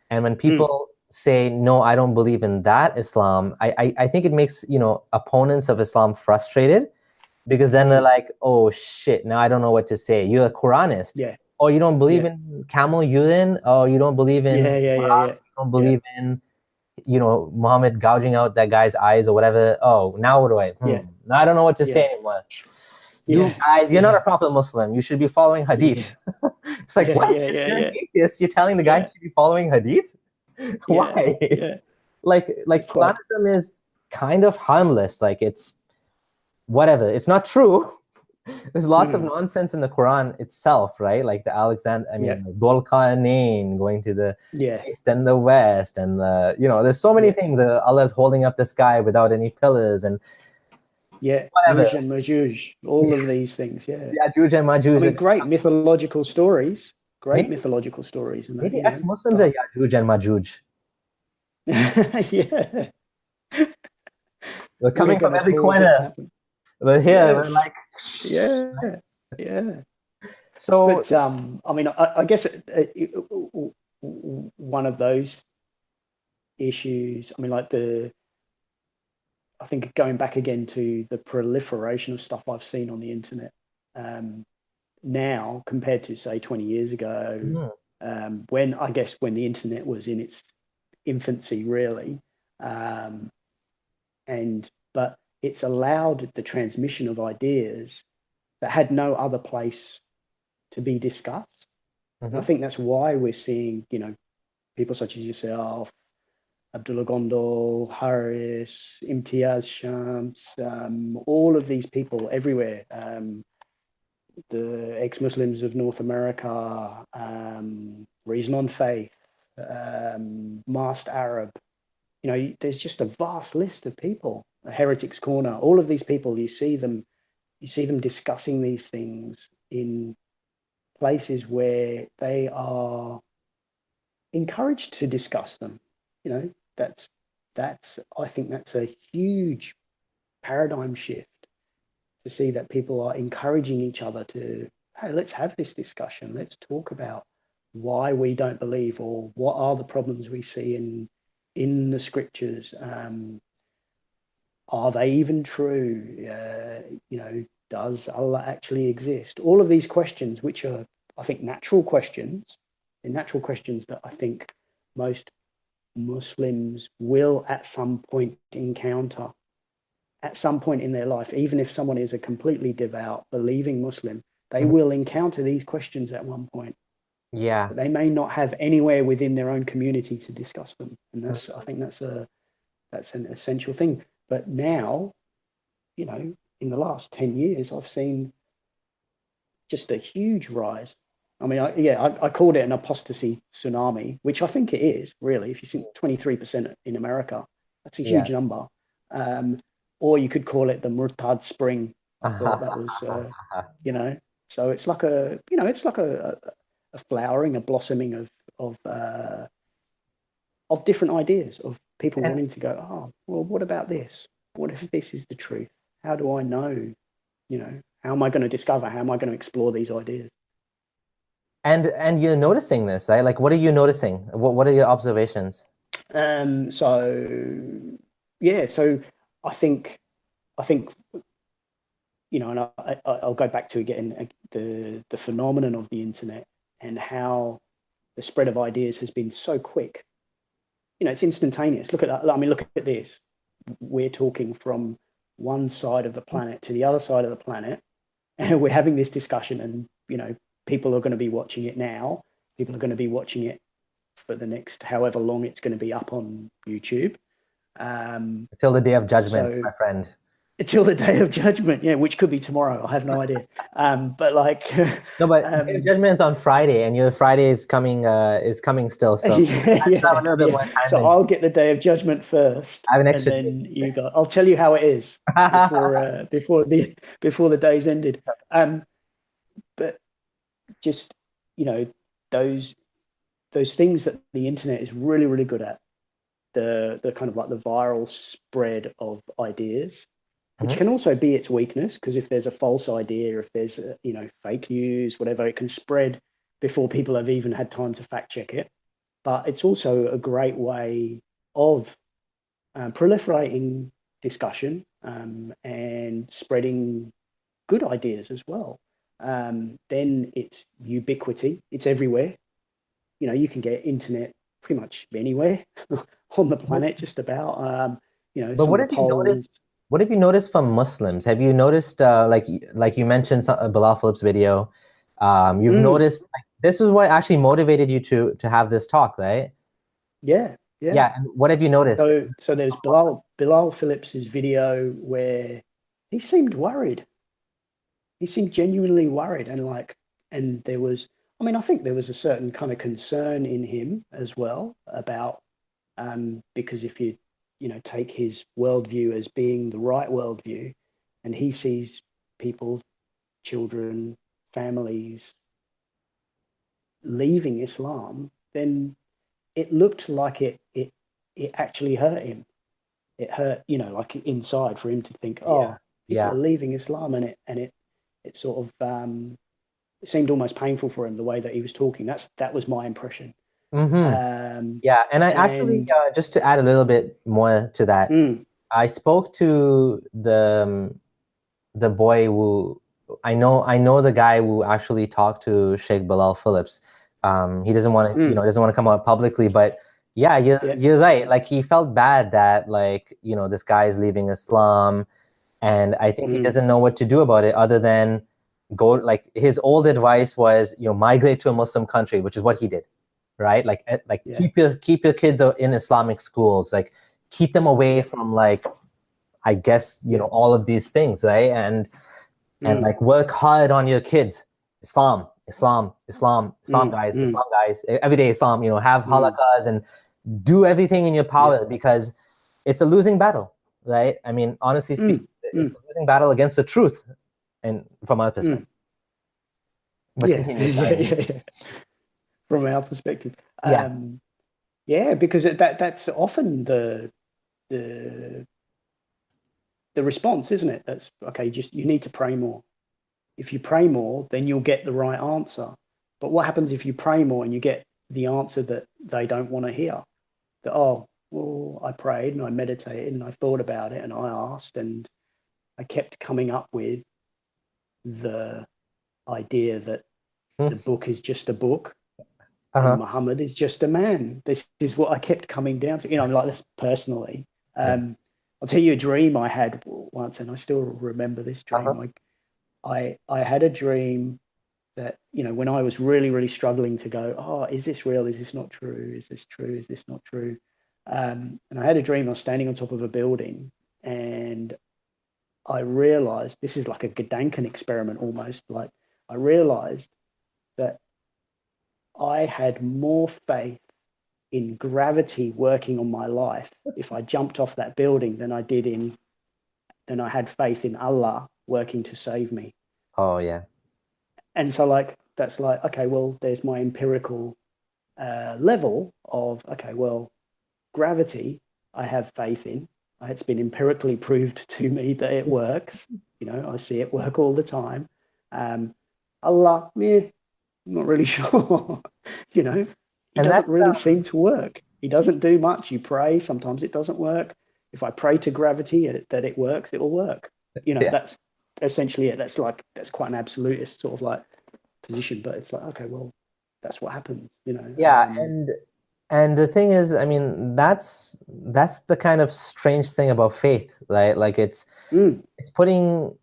And when people say, no, I don't believe in that Islam, I think it makes, opponents of Islam frustrated, because then they're like, oh shit, now I don't know what to say. You're a Quranist. Oh, you don't believe in camel urine? Oh, you don't believe in you don't believe in Muhammad gouging out that guy's eyes or whatever. Oh, now what do I now I don't know what to say anymore. You guys, you're not a proper Muslim. You should be following Hadith. It's like, what? You're an atheist. You're telling the guy you should be following Hadith? Why? Like Quranism is kind of harmless. Like, it's whatever. It's not true. There's lots of nonsense in the Quran itself, right? Like the Dhul Qarnayn going to the east and the west, and there's so many things. Allah's holding up the sky without any pillars, and whatever. Ya'juj and Ma'juj, all of these things. Ya'juj and Ma'juj. I mean, great mythological stories. Mythological stories. And maybe ex-Muslims are Ya'juj and Ma'juj. We're coming from every corner. But here we're like, So, but I mean, I guess one of those issues. I mean, like I think going back again to the proliferation of stuff I've seen on the internet now compared to, say, 20 years ago, when the internet was in its infancy, really, but it's allowed the transmission of ideas that had no other place to be discussed. I think that's why we're seeing, people such as yourself, Abdullah Gondal, Harris, Imtiaz Shams, all of these people everywhere, the ex-Muslims of North America, Reason on Faith, Masked Arab, there's just a vast list of people. Heretics Corner, all of these people, you see them discussing these things in places where they are encouraged to discuss them. I think that's a huge paradigm shift, to see that people are encouraging each other to, hey, let's have this discussion. Let's talk about why we don't believe, or what are the problems we see in the scriptures. Are they even true? Does Allah actually exist? All of these questions, which are, I think, natural questions, that I think most Muslims will at some point encounter, at some point in their life. Even if someone is a completely devout, believing Muslim, they will encounter these questions at one point. Yeah. But they may not have anywhere within their own community to discuss them. And I think that's an essential thing. But now, in the last 10 years, I've seen just a huge rise. I mean, I called it an apostasy tsunami, which I think it is, really. If you think 23% in America, that's a huge number. Or you could call it the Murtad spring. I thought that was, so it's like a flowering, a blossoming of different ideas, of people wanting to go, oh, well, what about this? What if this is the truth? How do I know? How am I going to discover? How am I going to explore these ideas? And you're noticing this, right? Like, what are you noticing? What are your observations? So I think, and I'll go back to again the phenomenon of the internet and how the spread of ideas has been so quick. It's instantaneous. Look at that. I mean, look at this. We're talking from one side of the planet to the other side of the planet, and we're having this discussion, and people are going to be watching it now. People are going to be watching it for the next however long it's going to be up on YouTube. Till the day of judgment, my friend. Till the day of judgment, yeah, which could be tomorrow. I have no idea. But like, no, but judgment's on Friday, and your Friday is coming still. So So I'll get the day of judgment first, I have an extra and then you got. I'll tell you how it is before the day's ended. But just those things that the internet is really, really good at, the kind of like the viral spread of ideas, which can also be its weakness, because if there's a false idea, if there's fake news, whatever, it can spread before people have even had time to fact check it. But it's also a great way of proliferating discussion and spreading good ideas as well. Then it's ubiquity. It's everywhere. You can get internet pretty much anywhere on the planet, just about. But what have you noticed? What have you noticed from Muslims? Have you noticed, like you mentioned, Bilal Phillips' video? You've noticed, like, this is what actually motivated you to have this talk, right? Yeah. And what have you noticed? So there's Bilal Phillips's video where he seemed worried. He seemed genuinely worried, and there was, I mean, I think there was a certain kind of concern in him as well about, because if you take his worldview as being the right worldview, and he sees people, children, families leaving Islam, then it looked like it actually hurt him. It hurt, like inside, for him to think, people are leaving Islam, and it sort of it seemed almost painful for him, the way that he was talking. That was my impression. And I actually, just to add a little bit more to that, I spoke to the boy who I know the guy who actually talked to Sheikh Bilal Phillips. He doesn't want to doesn't want to come out publicly, but you're right. Like, he felt bad that, like, this guy is leaving Islam, and I think he doesn't know what to do about it other than go, like, his old advice was, migrate to a Muslim country, which is what he did. Right, keep your kids in Islamic schools, like, keep them away from, like, I guess all of these things, right? And like, work hard on your kids. Islam, guys, Islam, guys, every day Islam. Have halakas and do everything in your power, because it's a losing battle, right? I mean, honestly speaking, it's a losing battle against the truth, and from our perspective. But yeah. From our perspective, because that's often the response, isn't it? That's okay. Just, you need to pray more. If you pray more, then you'll get the right answer. But what happens if you pray more and you get the answer that they don't want to hear? That, oh, well, I prayed and I meditated and I thought about it and I asked and I kept coming up with the idea that Hmm. the book is just a book Uh-huh. and Muhammad is just a man. This is what I kept coming down to. I'm like this personally. Yeah. I'll tell you a dream I had once, and I still remember this Uh-huh. dream. I had a dream that, when I was really, really struggling to go, oh, is this real? Is this not true? Is this true? Is this not true? And I had a dream I was standing on top of a building, and I realized this is like a Gedanken experiment almost. Like, I realized that I had more faith in gravity working on my life if I jumped off that building than I had faith in Allah working to save me. Oh, yeah. And so that's like, okay, well, there's my empirical level of, okay, well, gravity I have faith in. It's been empirically proved to me that it works. I see it work all the time. Allah, I'm not really sure. He And doesn't that's really seem to work. He doesn't do much. You pray, sometimes it doesn't work. If I pray to gravity that it works, it will work. yeah. That's essentially it. That's quite an absolutist sort of like position, but it's like, okay, well, that's what happens. Yeah, and the thing is, I mean, that's the kind of strange thing about faith, right? Like it's putting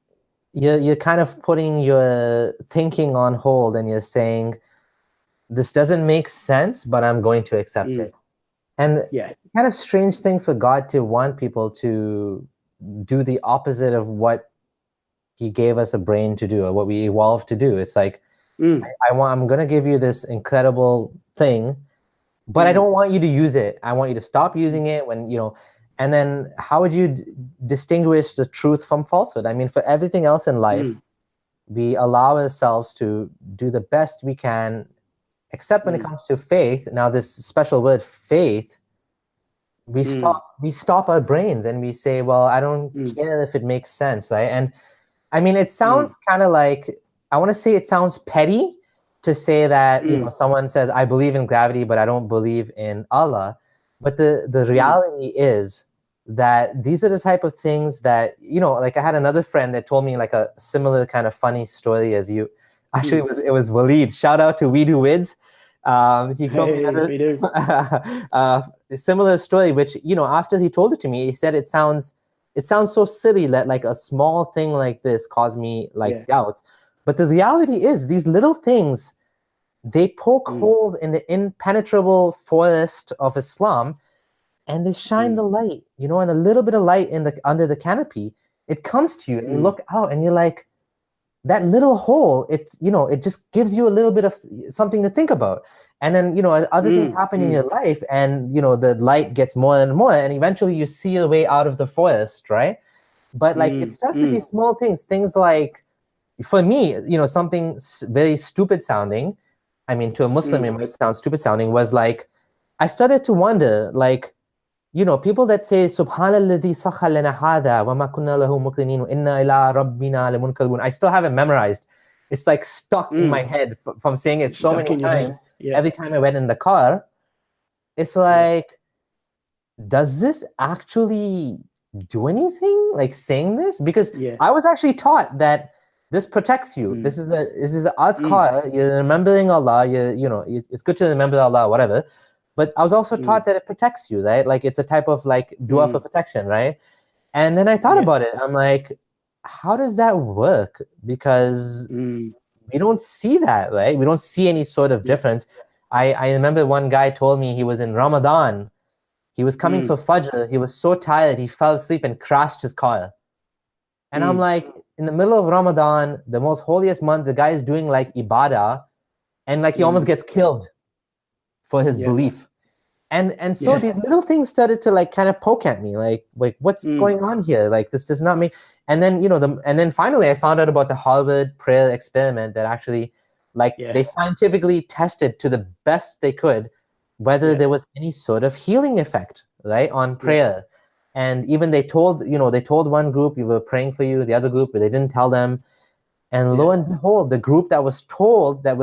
you're kind of putting your thinking on hold, and you're saying, this doesn't make sense, but I'm going to accept it. And yeah, kind of strange thing for God to want people to do the opposite of what he gave us a brain to do, or what we evolved to do. It's like, I'm going to give you this incredible thing, but I don't want you to use it. I want you to stop using it when, and then how would you distinguish the truth from falsehood? I mean, for everything else in life, we allow ourselves to do the best we can, except when it comes to faith. Now, this special word, faith, we stop our brains and we say, well, I don't care if it makes sense, right? And I mean, it sounds kind of like, I want to say it sounds petty to say that, someone says, I believe in gravity, but I don't believe in Allah. But the reality is that these are the type of things that, like I had another friend that told me like a similar kind of funny story as you. Actually, it was Waleed. Shout out to We Do Wids. He told me a similar story, which, after he told it to me, he said, it sounds so silly that like a small thing like this caused me doubts. But the reality is these little things, they poke holes in the impenetrable forest of Islam, and they shine the light, and a little bit of light under the canopy, it comes to you, and you look out and you're like, that little hole, it just gives you a little bit of something to think about. And then, other things happen in your life, and, the light gets more and more, and eventually you see your way out of the forest, right? But like, it starts with these small things like, for me, something very stupid sounding, I mean, to a Muslim, it might sound stupid sounding, was like, I started to wonder, like, people that say, Subhanalladhi sakhkhara lana hadha wa ma kunna lahu muqrinin wa inna ila rabbina lamunqalibun. I still have it memorized. It's like stuck in my head from saying it so many times. Every time I went in the car, it's like, does this actually do anything? Like saying this? Because I was actually taught that this protects you. This is a adhkar. You're remembering Allah. It's good to remember Allah, whatever. But I was also taught that it protects you, right? Like it's a type of like dua for protection, right? And then I thought about it. I'm like, how does that work? Because we don't see that, right? We don't see any sort of difference. I remember one guy told me he was in Ramadan. He was coming for Fajr. He was so tired, he fell asleep and crashed his car. And I'm like, in the middle of Ramadan, the most holiest month, the guy is doing like ibadah, and like he almost gets killed for his belief. And so these little things started to like kind of poke at me, like what's going on here? Like this does not make. And then and then finally I found out about the Harvard prayer experiment that actually, like, they scientifically tested to the best they could whether there was any sort of healing effect, right, on prayer. And even they told one group, we were praying for you, the other group, but they didn't tell them. And lo and behold, the group that was told that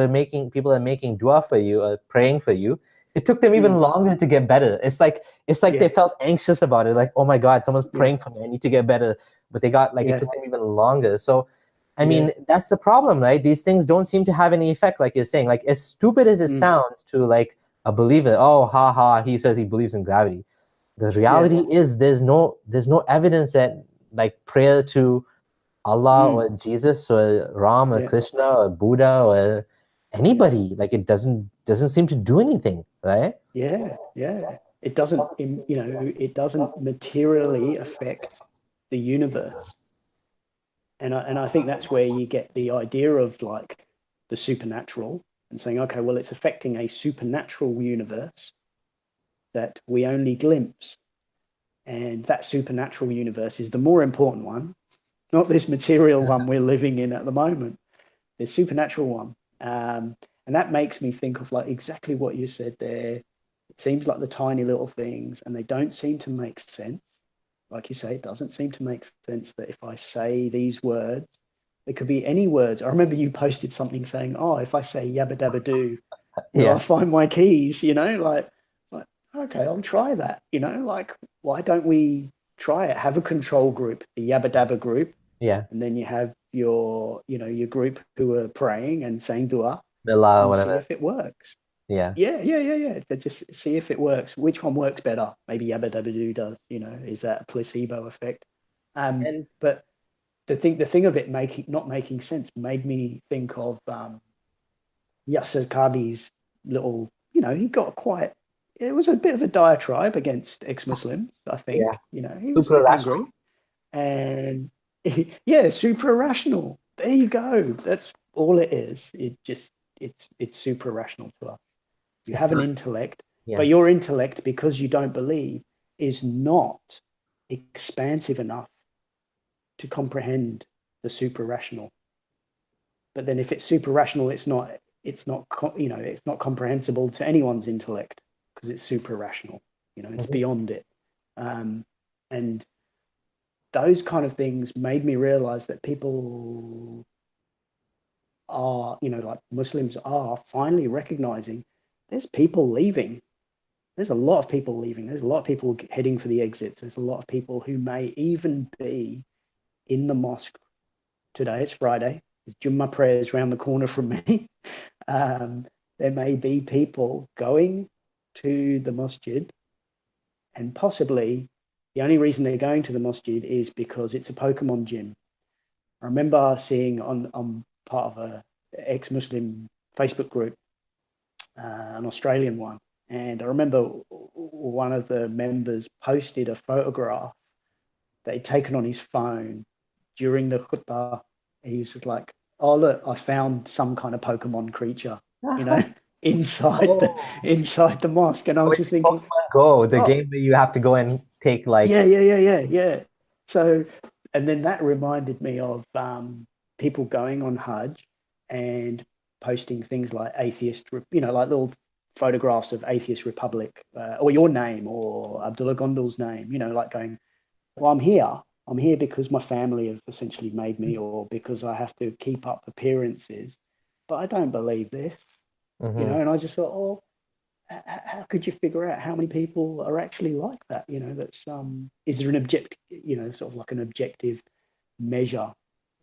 people are making dua for you, or praying for you, it took them even longer to get better. It's like they felt anxious about it, like, oh my God, someone's praying for me, I need to get better. But they got like it took them even longer. So I mean, that's the problem, right? These things don't seem to have any effect, like you're saying. Like, as stupid as it sounds to like a believer, oh, ha ha, he says he believes in gravity. The reality is there's no evidence that like prayer to Allah or Jesus or Ram or Krishna or Buddha or anybody, like it doesn't seem to do anything, right? It doesn't, it doesn't materially affect the universe. And I think that's where you get the idea of like the supernatural and saying, okay, well, it's affecting a supernatural universe that we only glimpse. And that supernatural universe is the more important one, not this material one we're living in at the moment, the supernatural one. And that makes me think of like exactly what you said there. It seems like the tiny little things, and they don't seem to make sense. Like you say, it doesn't seem to make sense that if I say these words, it could be any words. I remember you posted something saying, oh, if I say yabba dabba doo, will I find my keys? Like, okay, I'll try that. Like, why don't we try it? Have a control group, the yabba dabba group. Yeah. And then you have your group who are praying and saying dua, Bilal, and see if it works. Yeah. Just see if it works. Which one works better? Maybe yabba dabba doo does. Is that a placebo effect? But the thing of it not making sense made me think of Yasir Qadhi's little. He got quite. It was a bit of a diatribe against ex-Muslims. I think. He was super a bit rational. angry, and super rational. There you go. That's all it is. It's super rational to us. You have an intellect, but your intellect, because you don't believe, is not expansive enough to comprehend the super rational. But then if it's super rational, it's not comprehensible to anyone's intellect because it's super rational. It's beyond it. And those kind of things made me realize that people are, like Muslims are finally recognizing there's people leaving. There's a lot of people leaving. There's a lot of people heading for the exits. There's a lot of people who may even be in the mosque today. It's Friday. Jummah prayers around the corner from me. There may be people going to the masjid, and possibly the only reason they're going to the masjid is because it's a Pokemon gym. I remember seeing on part of a ex-Muslim Facebook group, an Australian one, and I remember one of the members posted a photograph that he'd taken on his phone during the khutbah. He was just like, oh, look, I found some kind of Pokemon creature, inside the mosque. And I was just thinking, Pokemon Go, the game where you have to go and take like... Yeah. So, and then that reminded me of people going on Hajj and posting things like atheist, like little photographs of Atheist Republic, or your name or Abdullah Gondal's name, like going, well, I'm here because my family have essentially made me, or because I have to keep up appearances, but I don't believe this, and I just thought, oh, how could you figure out how many people are actually like that? That's is there an sort of like an objective measure,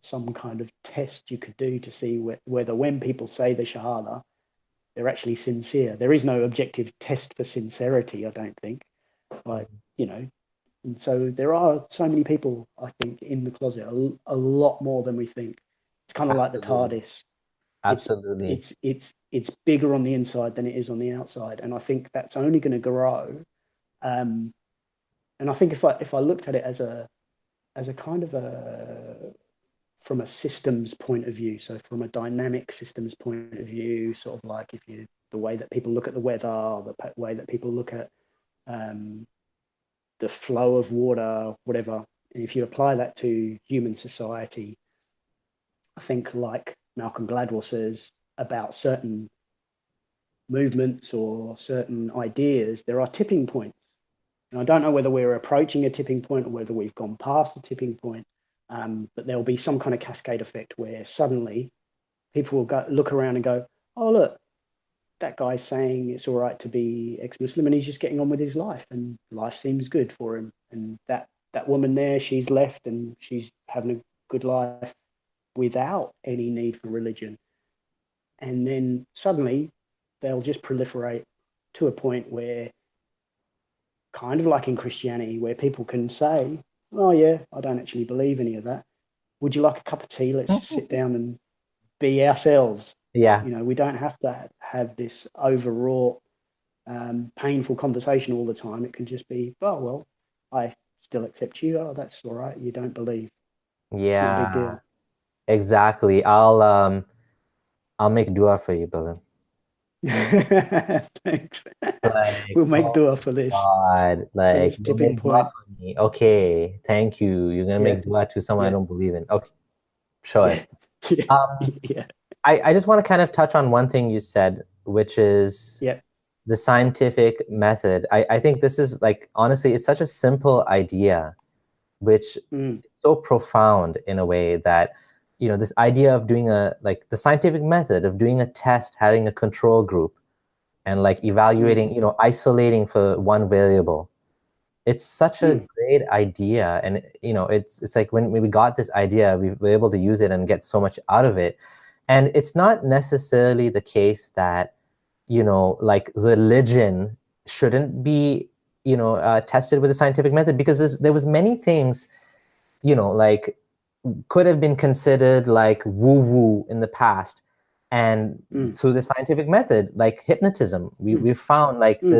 some kind of test you could do to see whether when people say the Shahada, they're actually sincere. There is no objective test for sincerity, I don't think. And so there are so many people, I think, in the closet, a lot more than we think. It's kind of like the TARDIS. Absolutely. It's bigger on the inside than it is on the outside, and I think that's only going to grow. And I think if I looked at it as a kind of from a systems point of view, so from a dynamic systems point of view, sort of like the way that people look at the weather, or the way that people look at the flow of water, whatever. And if you apply that to human society, I think, like Malcolm Gladwell says about certain movements or certain ideas, there are tipping points. And I don't know whether we're approaching a tipping point or whether we've gone past a tipping point, but there'll be some kind of cascade effect where suddenly people will look around and go, oh, look, that guy's saying it's all right to be ex-Muslim and he's just getting on with his life and life seems good for him. And that woman there, she's left and she's having a good life. without any need for religion. And then suddenly they'll just proliferate to a point where, kind of like in Christianity, where people can say, oh yeah, I don't actually believe any of that. Would you like a cup of tea? Let's just sit down and be ourselves. Yeah. We don't have to have this overwrought, painful conversation all the time. It can just be, oh, well, I still accept you. Oh, that's all right. You don't believe. Not a big Yeah. deal. Exactly. I'll make dua for you, brother. Thanks. Like, We'll make oh dua God, for like this you'll tipping make dua point. for me. Okay, thank you. You're gonna Yeah, make dua to someone I yeah, don't believe in. Okay, sure. yeah, yeah, Um, yeah, I just want to kind of touch on one thing you said, which is yeah. the scientific method. I think this is like, honestly, it's such a simple idea, which is Mm, so profound in a way that, this idea of doing like the scientific method of doing a test, having a control group, and like mm, evaluating, isolating for one variable. It's such a mm, great idea. And, it's like when we got this idea, we were able to use it and get so much out of it. And it's not necessarily the case that, like religion shouldn't be, tested with a scientific method, because there was many things, like could have been considered like woo-woo in the past. And mm, through the scientific method, like hypnotism, mm, we've found like mm,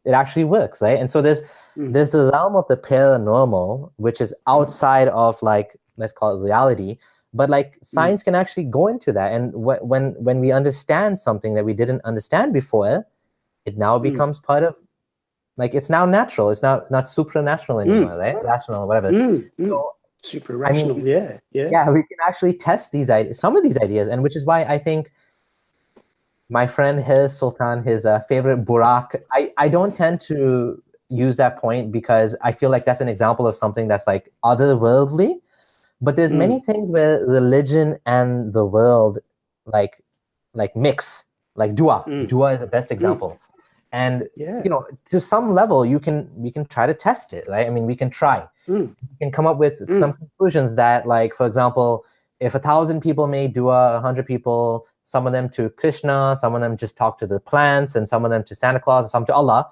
it actually works, right? And so mm, there's the realm of the paranormal, which is outside of, like, let's call it reality. But like mm, science can actually go into that. And when we understand something that we didn't understand before, it now mm, becomes part of, like, it's now natural. It's not supernatural mm, anymore, right? Rational, whatever. mm, mm. So, Super I mean, rational. Yeah, yeah. yeah, we can actually test these ideas, some of these ideas, and which is why I think my friend, his Sultan, his favorite Burak, I don't tend to use that point, because I feel like that's an example of something that's like otherworldly. But there's many Mm, things where religion and the world, like mix, like dua. mm, Dua is the best mm. example. And, Yeah. to some level, we can try to test it, right? I mean, we can try. Mm, We can come up with some mm, conclusions that, like, for example, if 1,000 people made dua, 100 people, some of them to Krishna, some of them just talk to the plants, and some of them to Santa Claus, and some to Allah,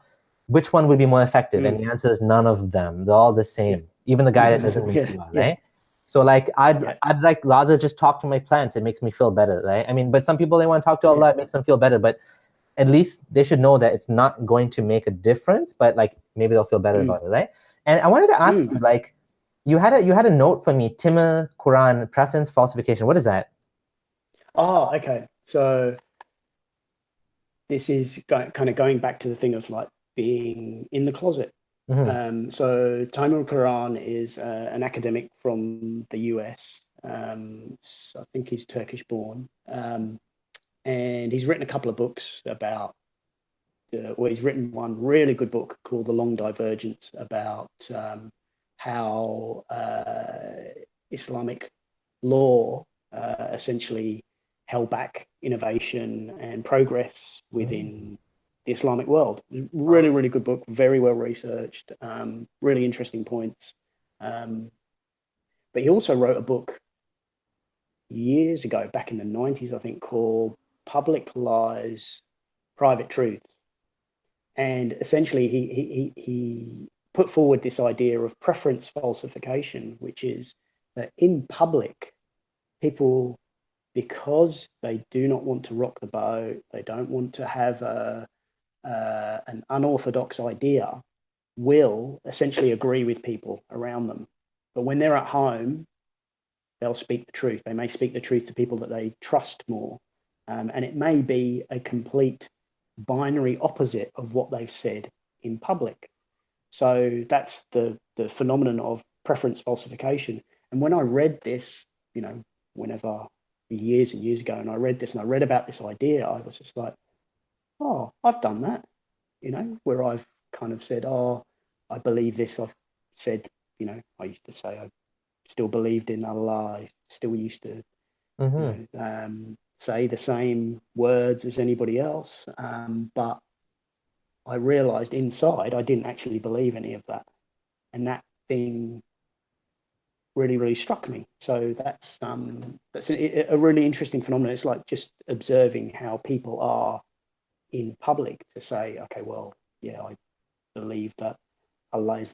which one would be more effective? And mm. the answer is none of them. They're all the Yeah. same. Even the guy that doesn't make Yeah. dua, Yeah. right? So like Yeah. I'd like rather just talk to my plants. It makes me feel better, right? I mean, but some people, they want to talk to Yeah. Allah, it makes them feel better. But at least they should know that it's not going to make a difference, but like maybe they'll feel better Mm, about it, right? And I wanted to ask mm. you, like, you had a note for me, Timur Kuran, preference falsification. What is that? Oh, okay. So this is kind of going back to the thing of like being in the closet. Mm-hmm. So Timur Kuran is an academic from the US. I think he's Turkish born. And he's written a couple of books about, well, he's written one really good book called The Long Divergence about how Islamic law essentially held back innovation and progress within the Islamic world. Really, really good book, very well researched, really interesting points. Um, but he also wrote a book years ago, back in the 90s, I think, called Public Lies, Private Truths. And essentially, he put forward this idea of preference falsification, which is that in public, people, because they do not want to rock the boat, they don't want to have an unorthodox idea, will essentially agree with people around them. But when they're at home, they'll speak the truth. They may speak the truth to people that they trust more. And it may be a complete binary opposite of what they've said in public. So that's the phenomenon of preference falsification. And when I read this, whenever years and years ago, and I read this and I read about this idea, I was just like, oh, I've done that, where I've kind of said, oh, I believe this. I've said, I used to say I still believed in Allah. I still used to, Mm-hmm. say the same words as anybody else. But I realized inside I didn't actually believe any of that. And that thing really struck me. So that's a really interesting phenomenon. It's like just observing how people are in public to say, okay, well, yeah, I believe that Allah is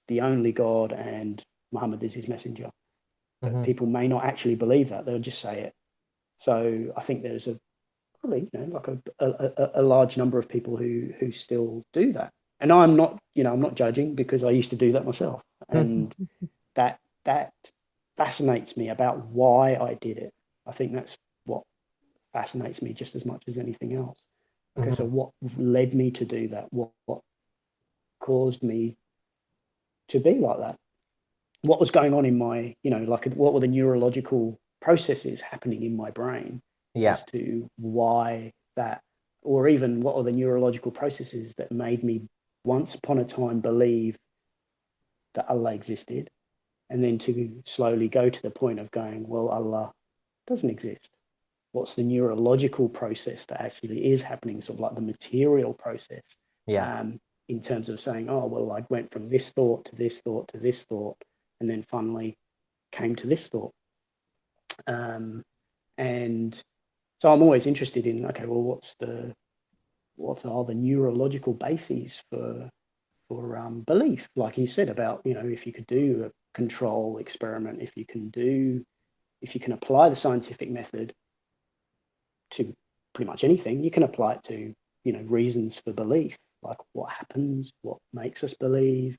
the only God and Muhammad is his messenger. But people may not actually believe that; they'll just say it. So I think there's probably like a large number of people who still do that. And I'm not judging, because I used to do that myself, and that fascinates me about why I did it. I think that's what fascinates me just as much as anything else. Okay, so what led me to do that? What caused me to be like that? What was going on in my, like what were the neurological processes happening in my brain as to why that, or even what are the neurological processes that made me once upon a time believe that Allah existed, and then to slowly go to the point of going, well, Allah doesn't exist. What's the neurological process that actually is happening, sort of like the material process, in terms of saying, oh, well, I went from this thought to this thought to this thought, and then finally came to this thought. And so I'm always interested in, okay, well, what are the neurological bases for belief? Like you said about, if you could do a control experiment, if you can apply the scientific method to pretty much anything, you can apply it to, reasons for belief, like what happens, what makes us believe.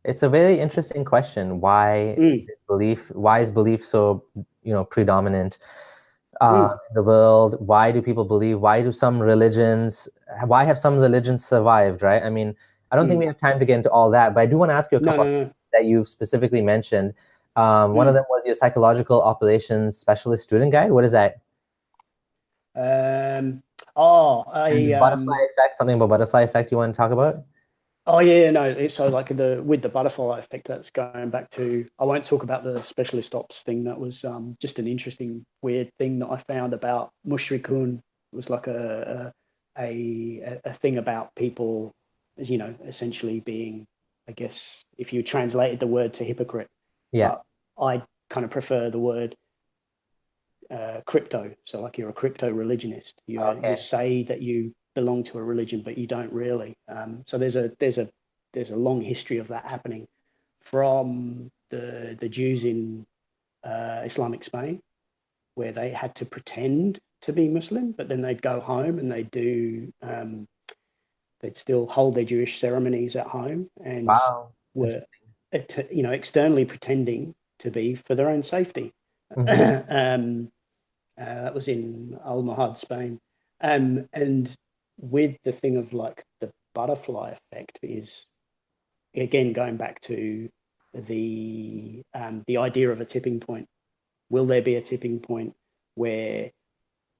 It's a very interesting question. Why is belief so, predominant in the world? Why do people believe? Why have some religions survived, right? I mean, I don't think we have time to get into all that, but I do want to ask you a couple of that you've specifically mentioned. One of them was your psychological operations specialist student guide. What is that? Butterfly effect, something about butterfly effect you want to talk about? Oh yeah, no. It's so like with the butterfly effect, that's going back to. I won't talk about the specialist ops thing. That was just an interesting, weird thing that I found about Mushrikun. It was like a thing about people, essentially being, I guess, if you translated the word to hypocrite. But I kind of prefer the word crypto. So like you're a crypto-religionist. You say that you belong to a religion, but you don't really. So there's a long history of that happening from the Jews in Islamic Spain, where they had to pretend to be Muslim, but then they'd go home and they'd still hold their Jewish ceremonies at home, and were externally pretending to be for their own safety. That was in Almohad, Spain, and with the thing of like the butterfly effect is, again, going back to the idea of a tipping point. Will there be a tipping point where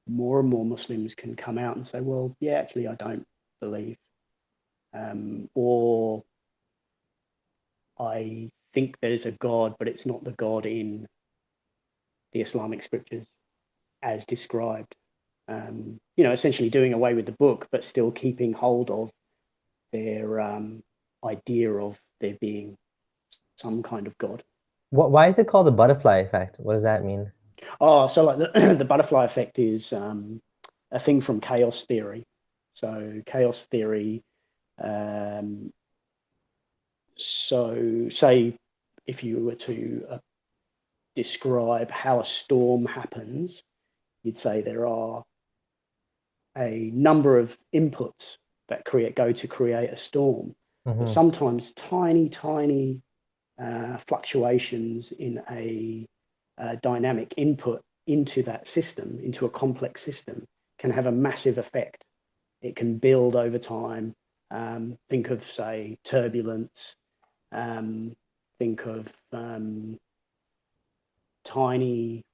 more and more Muslims can come out and say, well, yeah, actually, I don't believe, or I think there's a God, but it's not the God in the Islamic scriptures as described. Essentially doing away with the book, but still keeping hold of their idea of there being some kind of God. Why is it called the butterfly effect? What does that mean? Oh, so like the butterfly effect is a thing from chaos theory. So chaos theory. So say if you were to describe how a storm happens, you'd say there are a number of inputs that go to create a storm. But sometimes tiny fluctuations in a dynamic input into that system, into a complex system, can have a massive effect. It can build over time. Think of, say, turbulence. Think of tiny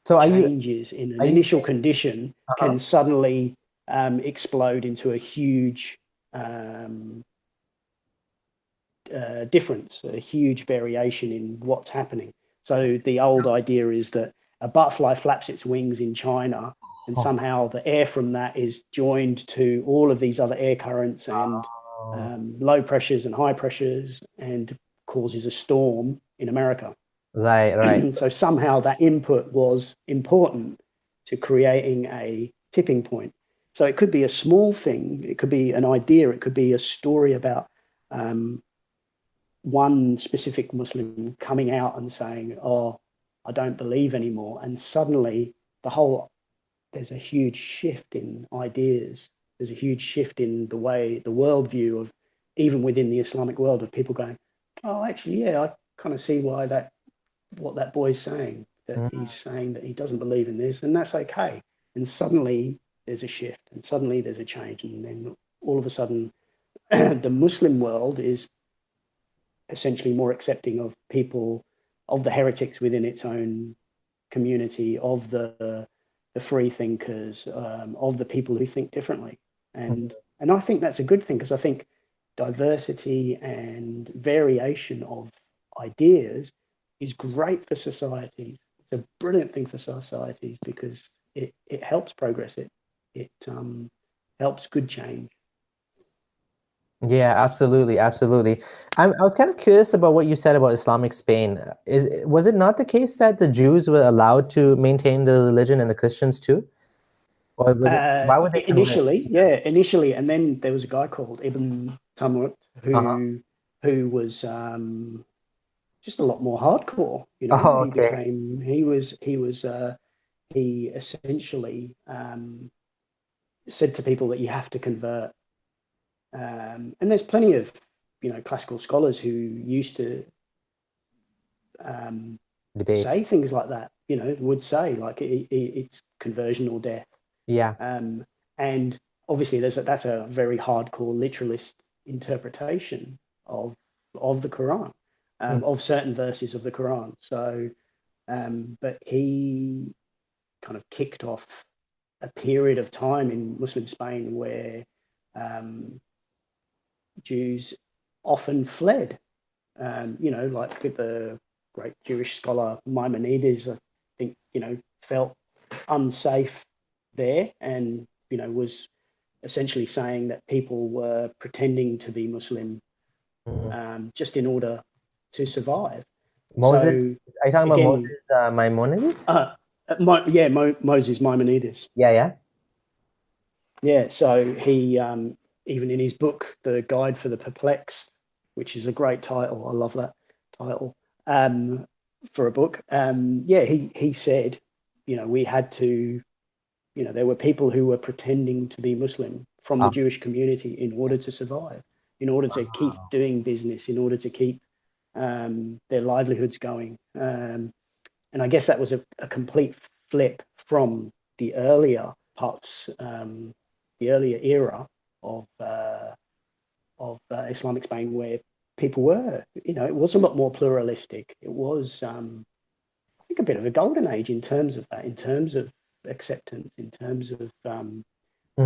changes in an initial condition can suddenly explode into a huge difference, a huge variation in what's happening. So the old idea is that a butterfly flaps its wings in China, and somehow the air from that is joined to all of these other air currents, and low pressures and high pressures, and causes a storm in America. Right. So somehow that input was important to creating a tipping point. So it could be a small thing, it could be an idea, it could be a story about one specific Muslim coming out and saying, "Oh, I don't believe anymore," and suddenly there's a huge shift in ideas. There's a huge shift in the way, the worldview of, even within the Islamic world, of people going, "Oh, actually, yeah, I kind of see what that boy's saying, that he's saying that he doesn't believe in this, and that's okay." And suddenly there's a shift, and suddenly there's a change, and then all of a sudden the Muslim world is essentially more accepting of people, of the heretics within its own community, of the free thinkers, of the people who think differently. And I think that's a good thing, because I think diversity and variation of ideas is great for societies. It's a brilliant thing for societies, because it helps progress. It helps good change. Yeah, absolutely. I was kind of curious about what you said about Islamic Spain. Was it not the case that the Jews were allowed to maintain the religion and the Christians too? Or why would they convert? Initially, and then there was a guy called Ibn Tamut who was just a lot more hardcore. Oh, okay. He essentially said to people that you have to convert. And there's plenty of classical scholars who used to Debate. say things like that. Would say like it's conversion or death. Yeah. And obviously that's a very hardcore literalist interpretation of the Quran, of certain verses of the Quran. So, but he kind of kicked off a period of time in Muslim Spain where Jews often fled. Like the great Jewish scholar Maimonides, I think, felt unsafe there, and was essentially saying that people were pretending to be Muslim just in order to survive. Moses? So, Are you talking again, about Moses Maimonides? Moses Maimonides. Yeah, so he, even in his book, The Guide for the Perplexed, which is a great title, I love that title for a book. He said, we had to, there were people who were pretending to be Muslim from the Jewish community in order to survive, in order to keep doing business, in order to keep their livelihoods going. And I guess that was a complete flip from the earlier parts, the earlier era of Islamic Spain, where people were, it was a lot more pluralistic. It was, I think, a bit of a golden age in terms of that, in terms of acceptance, in terms of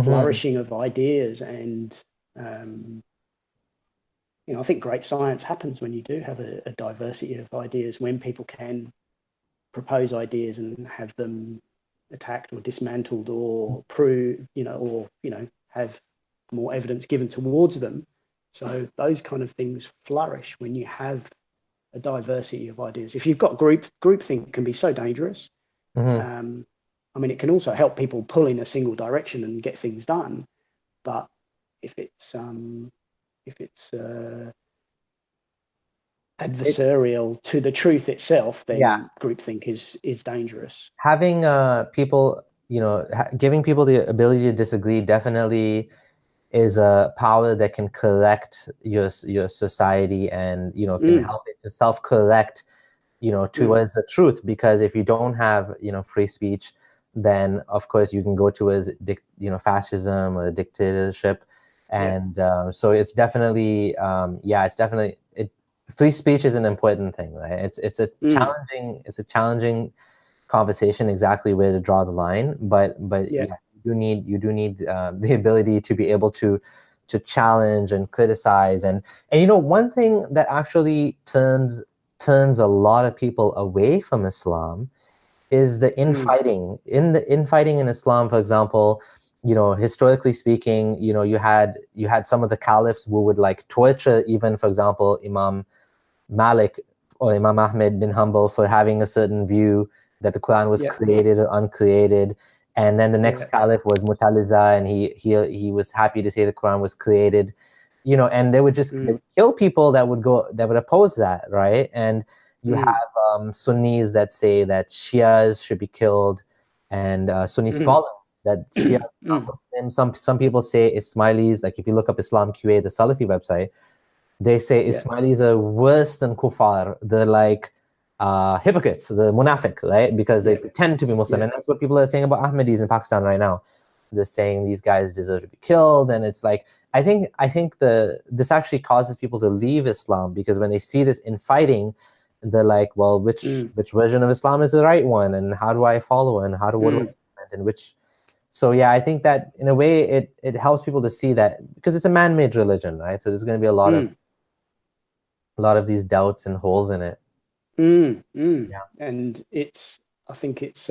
flourishing of ideas. And, I think great science happens when you do have a diversity of ideas, when people can propose ideas and have them attacked or dismantled or proved, have more evidence given towards them. So those kind of things flourish when you have a diversity of ideas. If you've got groupthink, can be so dangerous. It can also help people pull in a single direction and get things done. But if it's adversarial to the truth itself, then groupthink is dangerous. Having people, giving people the ability to disagree definitely is a power that can correct your society, and can help it to self-correct towards the truth. Because if you don't have free speech, then of course you can go towards fascism or dictatorship. And so it's definitely free speech is an important thing, right? It's a challenging conversation exactly where to draw the line, but you do need the ability to be able to challenge and criticize. And one thing that actually turns a lot of people away from Islam is the infighting. In Islam, for example, historically speaking, you had some of the caliphs who would like torture, even for example, Imam Malik or Imam Ahmed bin Hanbal for having a certain view that the Quran was created or uncreated. And then the next caliph was Mutaliza, and he was happy to say the Quran was created, and they would kill people that would oppose that, right? And you have Sunnis that say that Shias should be killed, and Sunni scholars that Shias are not Muslim. Some people say Ismailis, like if you look up Islam QA, the Salafi website, they say Ismailis are worse than kuffar. They're like hypocrites, the munafiq, right? Because they pretend to be Muslim. And that's what people are saying about Ahmadis in Pakistan right now. They're saying these guys deserve to be killed. And it's like, I think this actually causes people to leave Islam, because when they see this infighting, they're like, well, which version of Islam is the right one? And how do I follow? And what do I implement? And which... So yeah, I think that in a way it helps people to see that, because it's a man-made religion, right? So there's going to be a lot of these doubts and holes in it. Yeah. And I think it's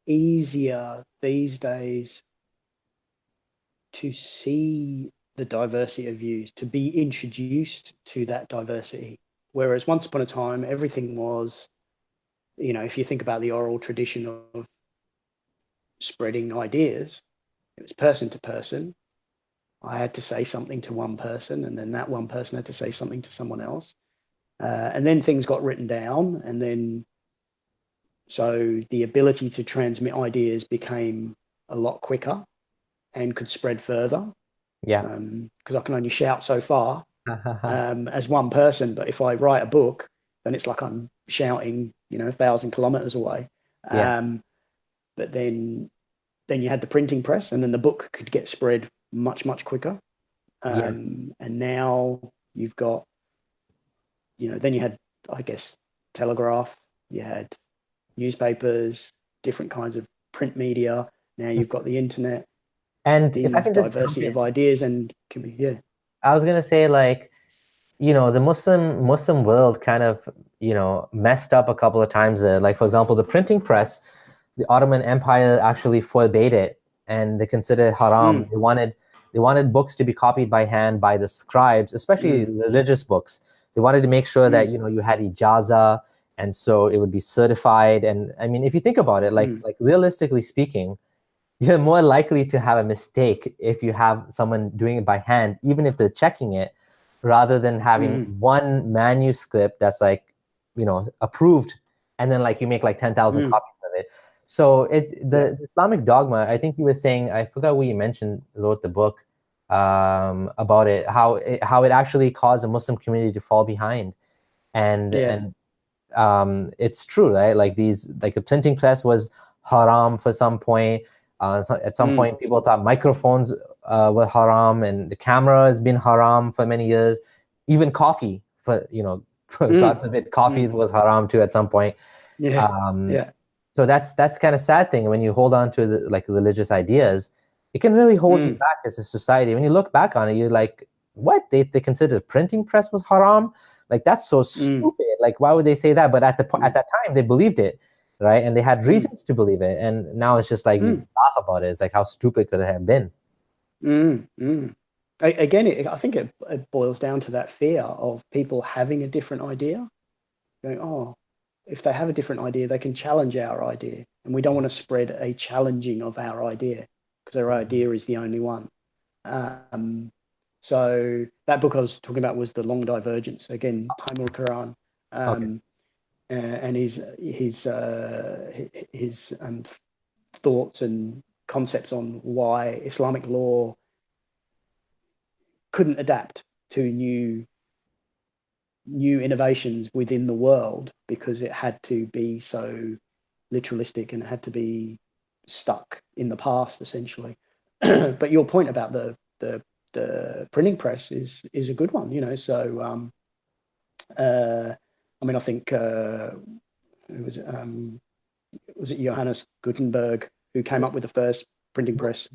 easier these days to see the diversity of views, to be introduced to that diversity. Whereas once upon a time, everything was, if you think about the oral tradition of spreading ideas, it was person to person. I had to say something to one person, and then that one person had to say something to someone else. And then things got written down, and then so the ability to transmit ideas became a lot quicker and could spread further. Yeah. Because I can only shout so far as one person, but if I write a book, then it's like I'm shouting, 1,000 kilometers away. But then you had the printing press, and then the book could get spread much, much quicker. And now you've got, then you had, I guess, telegraph, you had newspapers, different kinds of print media. Now you've got the internet, and if I can just diversity of ideas, and can be, I was gonna say, like, the Muslim world kind of, messed up a couple of times there. Like, for example, the printing press, the Ottoman Empire actually forbade it, and they considered it haram. They wanted books to be copied by hand by the scribes, especially religious books. They wanted to make sure that you had ijaza, and so it would be certified. And I mean, if you think about it, like realistically speaking, you're more likely to have a mistake if you have someone doing it by hand, even if they're checking it, rather than having one manuscript that's like, approved, and then like you make like 10,000 copies of it. So the Islamic dogma, I think you were saying, I forgot what you mentioned, wrote the book about it, how it actually caused the Muslim community to fall behind. And it's true, right? Like the printing press was haram for some point. At some point, people thought microphones were haram, and the camera has been haram for many years. Even coffee, God forbid, coffee was haram too at some point. So that's kind of sad thing. When you hold on to the religious ideas, it can really hold you back as a society. When you look back on it, you're like, what? They considered the printing press was haram? Like, that's so stupid. Like, why would they say that? But at that time, they believed it, right? And they had reasons to believe it. And now it's just like, you laugh about it. It's like, how stupid could it have been? Again, I think it boils down to that fear of people having a different idea. Going, oh, if they have a different idea, they can challenge our idea. And we don't want to spread a challenging of our idea, because our idea is the only one. So that book I was talking about was The Long Divergence. Again, Timur Kuran, and his thoughts and concepts on why Islamic law couldn't adapt to new innovations within the world, because it had to be so literalistic and it had to be stuck in the past, essentially. But your point about the printing press is a good one, so I mean, I think was it Johannes Gutenberg who came up with the first printing press,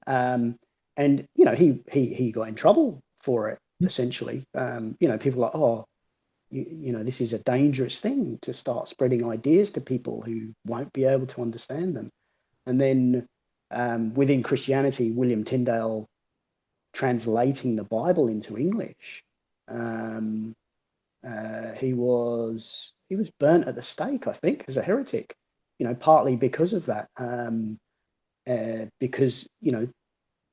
and he got in trouble for it, essentially. People are like, oh, this is a dangerous thing to start spreading ideas to people who won't be able to understand them. And then within Christianity, William Tyndale translating the Bible into English. He was burnt at the stake, I think, as a heretic. Partly because of that, because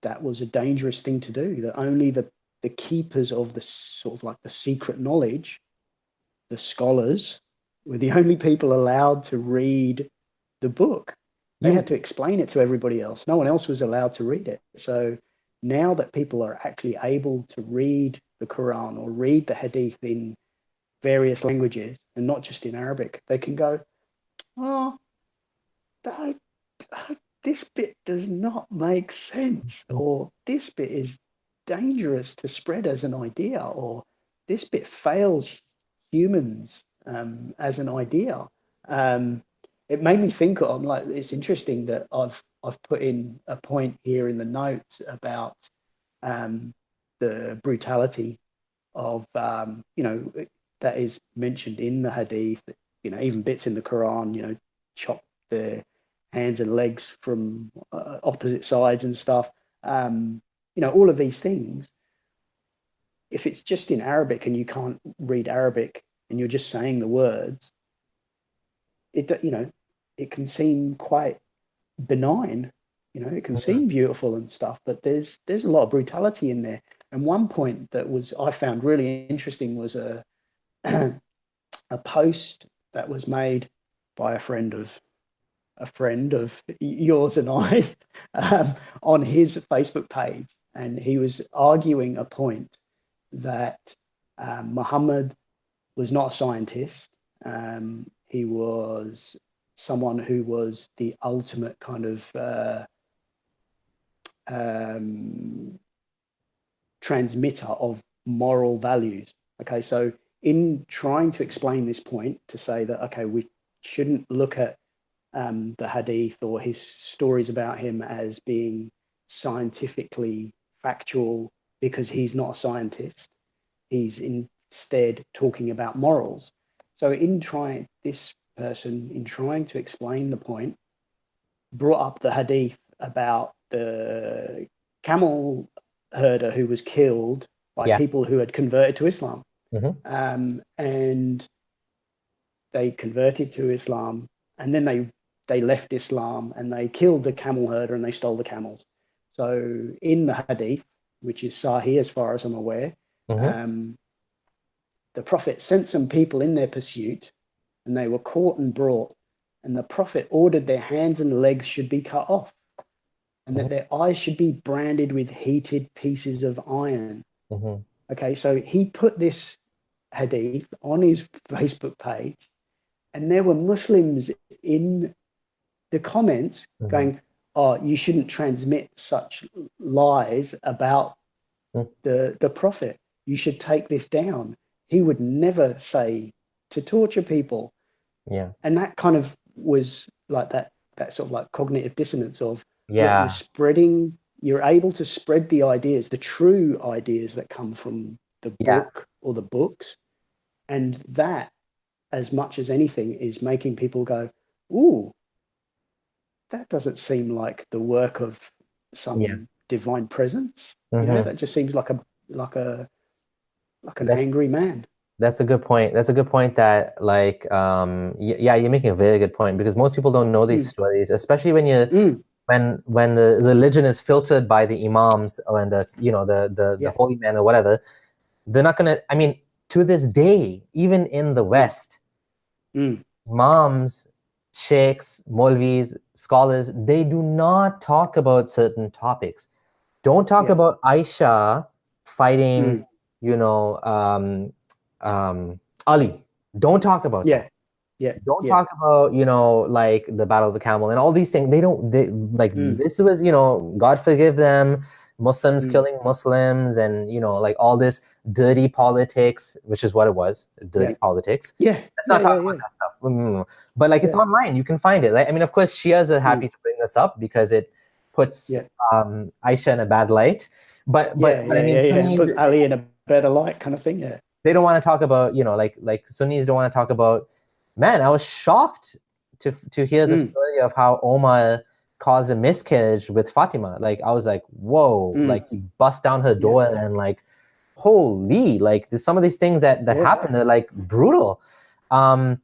that was a dangerous thing to do. That only the keepers of the sort of like the secret knowledge, the scholars, were the only people allowed to read the book. You had to explain it to everybody else. No one else was allowed to read it. So now that people are actually able to read the Quran or read the Hadith in various languages and not just in Arabic, they can go, oh, this bit does not make sense, or this bit is dangerous to spread as an idea, or this bit fails humans as an idea. It made me think of, like, it's interesting that I've put in a point here in the notes about the brutality of that is mentioned in the Hadith. Even bits in the Quran, chop the hands and legs from opposite sides and stuff. All of these things. If it's just in Arabic and you can't read Arabic and you're just saying the words, it can seem quite benign. It can seem beautiful and stuff, but there's a lot of brutality in there. And one point that I found really interesting was a post that was made by a friend of yours and I on his Facebook page, and he was arguing a point that Muhammad was not a scientist. He was someone who was the ultimate kind of transmitter of moral values. Okay, so in trying to explain this point, to say that, okay, we shouldn't look at the Hadith or his stories about him as being scientifically factual because he's not a scientist. He's instead talking about morals. So this person, in trying to explain the point, brought up the Hadith about the camel herder who was killed by people who had converted to Islam. And they converted to Islam, and then they left Islam and they killed the camel herder and they stole the camels. So in the Hadith, which is Sahih as far as I'm aware, the Prophet sent some people in their pursuit, and they were caught and brought, and the Prophet ordered their hands and legs should be cut off, and that their eyes should be branded with heated pieces of iron. Okay, so he put this Hadith on his Facebook page, and there were Muslims in the comments going, oh, you shouldn't transmit such lies about the Prophet. You should take this down. He would never say to torture people. Yeah. And that kind of was like that sort of like cognitive dissonance of you're able to spread the ideas, the true ideas that come from the book or the books. And that, as much as anything, is making people go, ooh, that doesn't seem like the work of some divine presence. That just seems like an angry man. That's a good point. That's a good point that, like, you're making a very good point, because most people don't know these stories, especially when when the religion is filtered by the imams and the holy man or whatever. They're not gonna, I mean, to this day, even in the West, imams, sheikhs, Maulvis, scholars, they do not talk about certain topics. Don't talk about Aisha fighting, Ali. Don't talk about that. Don't talk about, like the Battle of the Camel and all these things. This was, God forgive them, Muslims killing Muslims, and, like all this dirty politics, which is what it was, dirty politics. Let's not talk about that stuff. But like, it's online, you can find it. Like, I mean, of course, Shias are happy to bring this up because it puts Aisha in a bad light. But I mean, Sunnis, puts Ali in a better light, kind of thing. They don't want to talk about, like Sunnis don't want to talk about. Man, I was shocked to hear the story of how Omar caused a miscarriage with Fatima. Like, I was like, whoa, like he bust down her door and like, holy, like there's some of these things that happen that are like brutal. A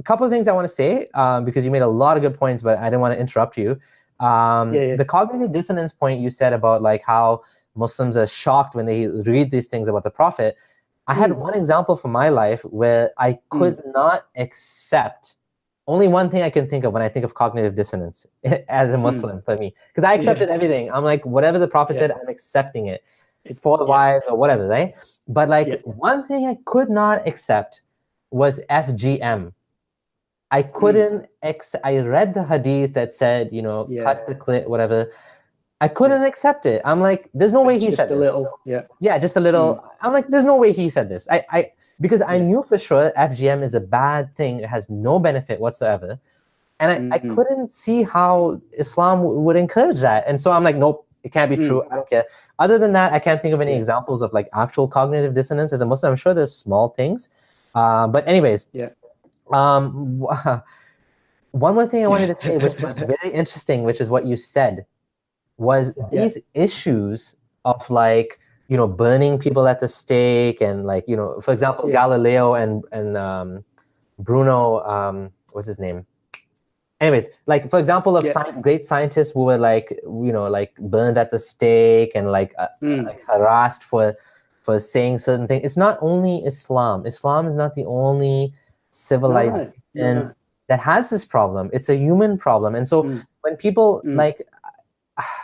couple of things I want to say, because you made a lot of good points, but I didn't want to interrupt you. The cognitive dissonance point you said about like how Muslims are shocked when they read these things about the Prophet. I had one example from my life where I could not accept, only one thing I can think of when I think of cognitive dissonance as a Muslim for me, because I accepted everything. I'm like, whatever the Prophet said, I'm accepting it. It's 4 wives or whatever, right? But like one thing I could not accept was FGM. I couldn't, I read the hadith that said, you know, cut the clit, whatever. I couldn't accept it. I'm like, there's no way he said this. Just a little. I'm like, there's no way he said this. Because I knew for sure FGM is a bad thing. It has no benefit whatsoever. And I couldn't see how Islam would encourage that. And so I'm like, nope, it can't be true. I don't care. Other than that, I can't think of any examples of like actual cognitive dissonance as a Muslim. I'm sure there's small things. But anyways, one more thing I wanted to say, which was very interesting, which is what you said, was these issues of like, you know, burning people at the stake and like, you know, for example, Galileo and Bruno, what's his name? Anyways, like for example, of great scientists who were like, you know, like burned at the stake and like, like harassed for saying certain things. It's not only Islam. Islam is not the only civilization that has this problem. It's a human problem. And so when people like,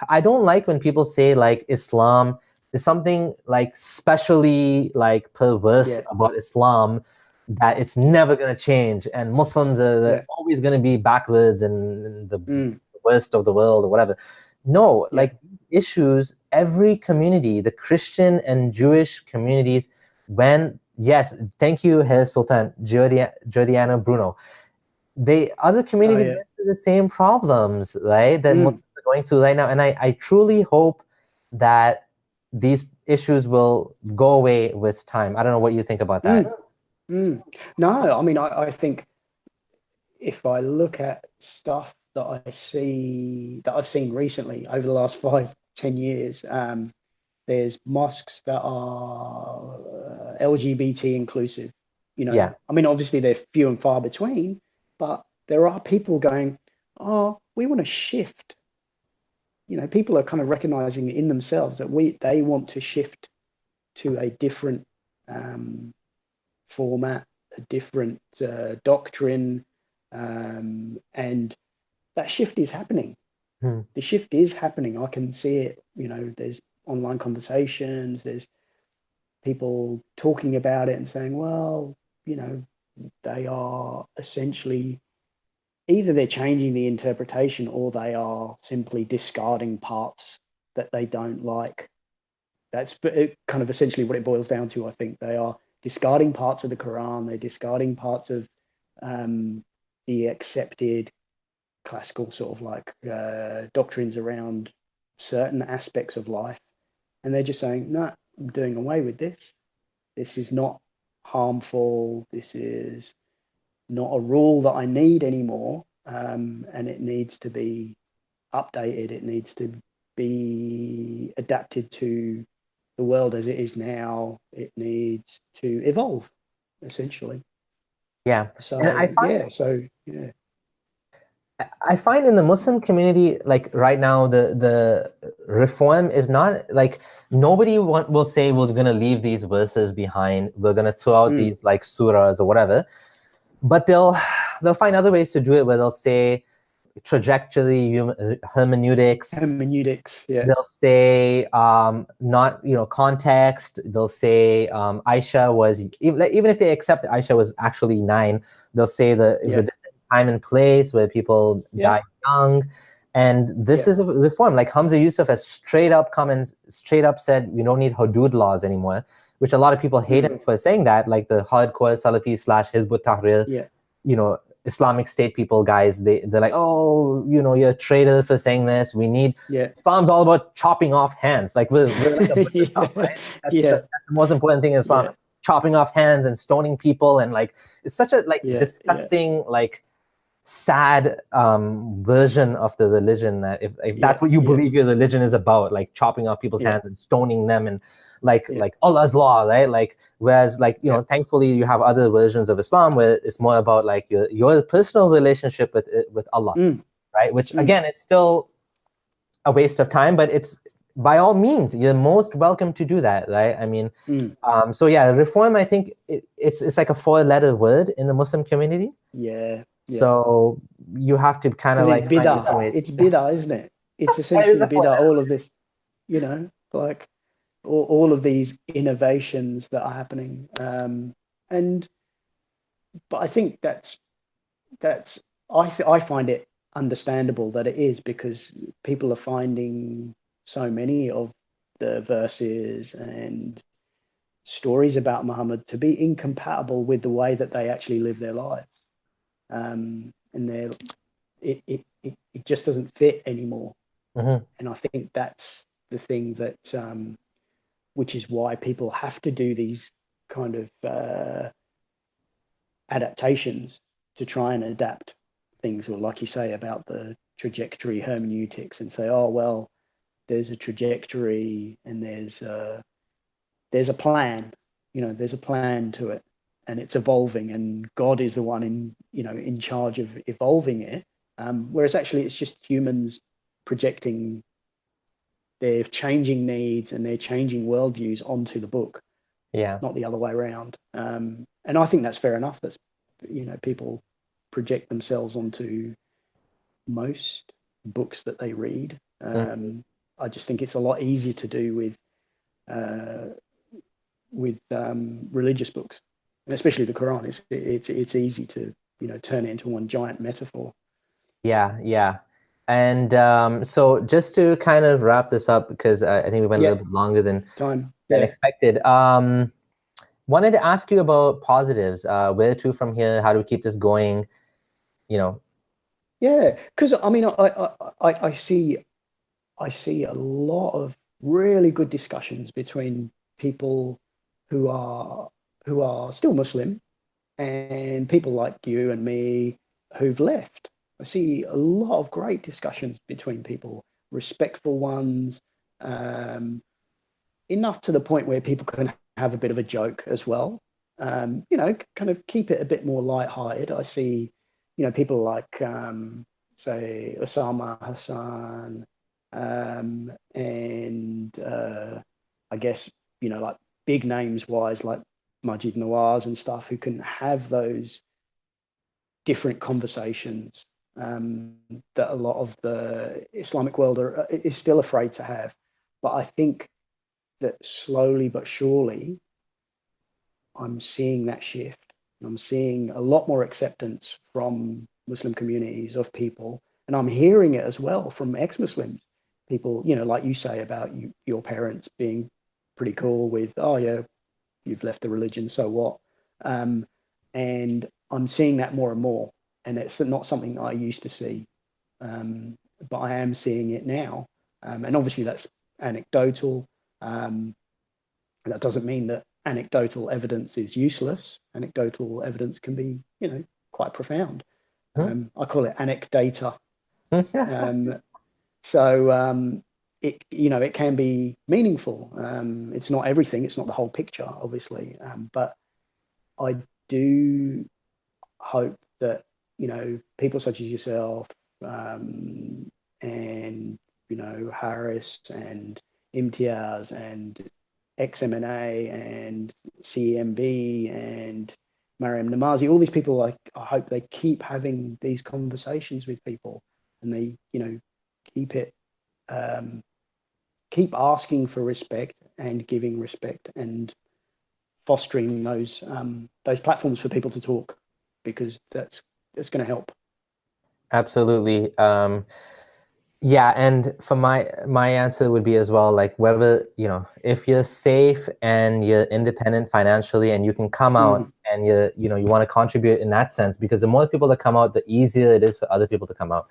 I don't like when people say like Islam is something like specially like perverse about Islam, that it's never going to change and Muslims are always going to be backwards and the worst of the world or whatever. No, like issues, every community, the Christian and Jewish communities, when, thank you, Herr Sultan, Giordano Bruno, other communities get to the same problems, right, that Muslims are going through right now. And I truly hope that these issues will go away with time. I don't know what you think about that. No, I mean, I think if I look at stuff that I've seen recently over the last 5-10 years, there's mosques that are LGBT inclusive. You know, I mean, obviously they're few and far between, but there are people going, oh, we want to shift. You know, people are kind of recognizing in themselves that they want to shift to a different format, a different doctrine, and that shift is happening. The shift is happening. I can see it. You know, there's online conversations, there's people talking about it and saying, well, you know, they are essentially either they're changing the interpretation or they are simply discarding parts that they don't like. That's kind of essentially what it boils down to. I think they are discarding parts of the Quran, they're discarding parts of the accepted classical sort of like doctrines around certain aspects of life. And they're just saying, no, I'm doing away with this. This is not harmful. This is not a rule that I need anymore. And it needs to be updated. It needs to be adapted to the world as it is now. It needs to evolve, essentially. Yeah. So, and I find in the Muslim community, like right now, the reform is not like, nobody will say we're going to leave these verses behind. We're going to throw out these like surahs or whatever. But they'll find other ways to do it, where they'll say trajectory, hermeneutics. They'll say not, you know, context. They'll say Aisha was, even if they accept Aisha was actually 9, they'll say that it was a different time and place where people died young. And this is a reform. Like Hamza Yusuf has straight up said we don't need hudud laws anymore, which a lot of people hate him for saying that, like the hardcore Salafi / Hizb ut-Tahrir, you know, Islamic State people, guys, they're like, oh, you know, you're a traitor for saying this. We need Islam's all about chopping off hands. Like we're like a butcher shop, right? That's the most important thing in Islam. Chopping off hands and stoning people, and like it's such a like disgusting like sad version of the religion, that if that's what you believe your religion is about, like chopping off people's hands and stoning them, and like Allah's law, right? Like, whereas like, you know, thankfully you have other versions of Islam where it's more about like your personal relationship with Allah, right? Which again, it's still a waste of time, but it's, by all means, you're most welcome to do that, right? I mean, so yeah, reform, I think it's like a 4-letter word in the Muslim community. So you have to kind of like it's bid'ah. It's bid'ah, isn't it? It's essentially bid'ah. All of this, you know, like all of these innovations that are happening, but I think that's I find it understandable that it is, because people are finding so many of the verses and stories about Muhammad to be incompatible with the way that they actually live their lives, and it just doesn't fit anymore. And I think that's the thing that which is why people have to do these kind of adaptations to try and adapt things, or like you say about the trajectory hermeneutics, and say, oh well, there's a trajectory and there's a plan, you know, there's a plan to it, and it's evolving, and God is the one in charge of evolving it, whereas actually it's just humans projecting their changing needs and their changing worldviews onto the book, not the other way around. And I think that's fair enough. That's, you know, people project themselves onto most books that they read. I just think it's a lot easier to do with religious books, and especially the Quran. It's easy to, you know, turn it into one giant metaphor. And so just to kind of wrap this up, because I think we went a little bit longer than expected. Wanted to ask you about positives. Where to from here? How do we keep this going? You know. Yeah, because I mean, I see a lot of really good discussions between people who are still Muslim and people like you and me who've left. I see a lot of great discussions between people, respectful ones, enough to the point where people can have a bit of a joke as well. You know, kind of keep it a bit more lighthearted. I see, you know, people like, say, Osama Hassan, and I guess, you know, like big names wise, like Majid Nawaz and stuff, who can have those different conversations that a lot of the Islamic world is still afraid to have. But I think that slowly but surely, I'm seeing that shift. I'm seeing a lot more acceptance from Muslim communities of people, and I'm hearing it as well from ex-Muslims. People, you know, like you say about your parents being pretty cool with, oh yeah, you've left the religion, so what? And I'm seeing that more and more, and it's not something I used to see, but I am seeing it now. And obviously that's anecdotal. That doesn't mean that anecdotal evidence is useless. Anecdotal evidence can be, you know, quite profound. I call it anecdata. So it, you know, it can be meaningful. It's not everything. It's not the whole picture, obviously. But I do hope that, you know, people such as yourself, and, you know, Harris and Imtiaz and XMNA and CMB and Mariam Namazi, all these people, like, I hope they keep having these conversations with people, and they, you know, keep asking for respect and giving respect and fostering those platforms for people to talk, because that's going to help. Absolutely. Yeah, and for my answer would be as well, like, whether, you know, if you're safe and you're independent financially and you can come out and you know, you want to contribute in that sense, because the more people that come out, the easier it is for other people to come out.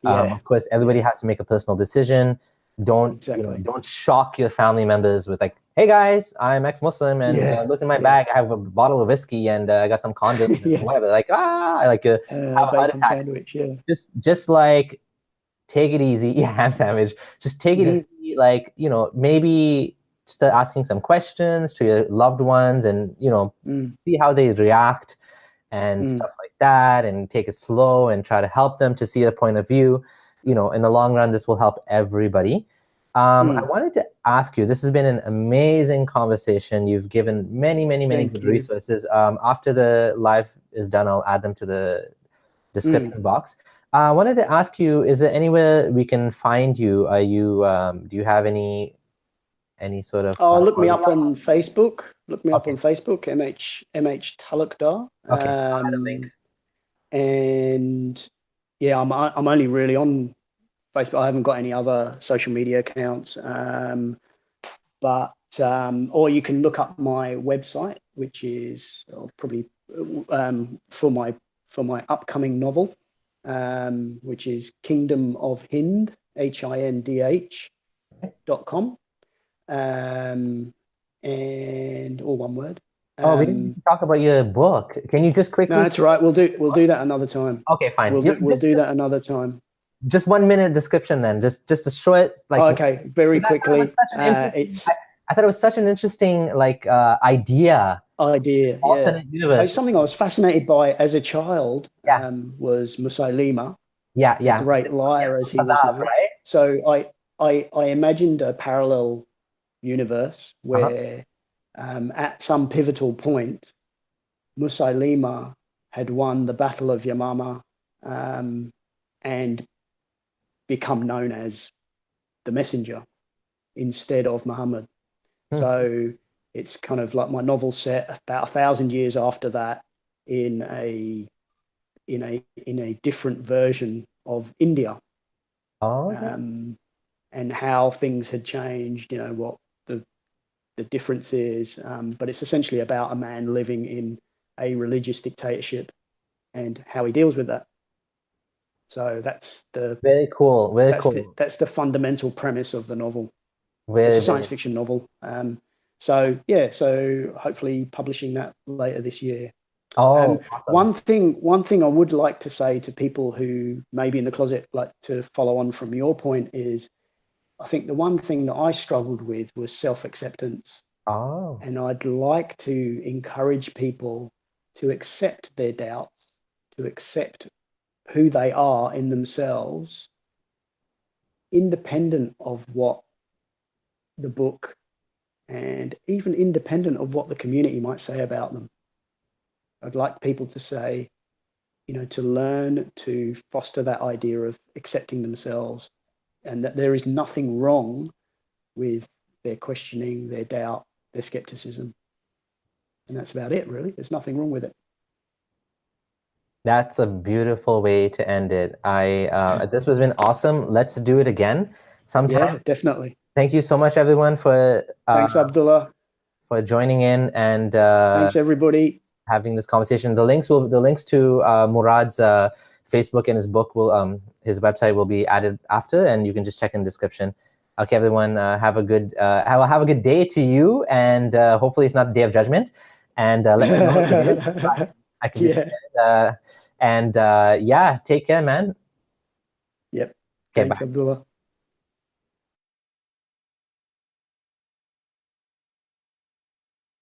Of course, everybody has to make a personal decision. Don't don't shock your family members with like, hey guys, I'm ex-Muslim, and look in my bag, I have a bottle of whiskey, and I got some condoms and whatever. Like like have a heart bacon attack. sandwich. Just like take it easy. Yeah, ham sandwich. Just take it easy. Like maybe start asking some questions to your loved ones, and see how they react and stuff like that, and take it slow and try to help them to see their point of view. In the long run, this will help everybody. I wanted to ask you, this has been an amazing conversation. You've given many good resources. After the live is done, I'll add them to the description box. I wanted to ask you, is there anywhere we can find you? Are you do you have any sort of look me up on Facebook. Look me up on Facebook, MH Talukdar. And yeah, I'm only really on Facebook. I haven't got any other social media accounts. But or you can look up my website, which is probably for my upcoming novel, which is Kingdom of Hind, HINDH.com. And all one word. We didn't talk about your book. Can you just quickly? No, that's right. We'll do that another time. Okay, fine. We'll do that another time. Just 1 minute description then. Just a short okay, very quickly. I thought it was such an interesting idea. Alternate universe. Something I was fascinated by as a child. Was Musaylimah. The great liar, as he was known. Right? So I imagined a parallel universe where at some pivotal point, Musaylimah had won the Battle of Yamama and become known as the messenger instead of Muhammad. So it's kind of like my novel set about 1,000 years after that in a different version of India. And how things had changed, what the difference is. But it's essentially about a man living in a religious dictatorship and how he deals with that. So that's the very cool. That's the fundamental premise of the novel. It's a science fiction novel. So hopefully publishing that later this year. Awesome. One thing I would like to say to people who may be in the closet, like to follow on from your point, is I think the one thing that I struggled with was self-acceptance. And I'd like to encourage people to accept their doubts, to accept who they are in themselves, independent of what the book and even independent of what the community might say about them. I'd like people to say, to learn to foster that idea of accepting themselves, and that there is nothing wrong with their questioning, their doubt, their skepticism. And that's about it, really. There's nothing wrong with it. That's a beautiful way to end it. This has been awesome. Let's do it again sometime. Yeah, definitely. Thank you so much, everyone, for thanks, Abdullah, for joining in, and thanks everybody having this conversation. The links to Murad's Facebook and his book his website will be added after, and you can just check in the description. Okay, everyone, have a good day to you, and hopefully it's not the day of judgment. And let me know if it is. I can take care, man. Yep. Okay, thanks, bye. Abdullah.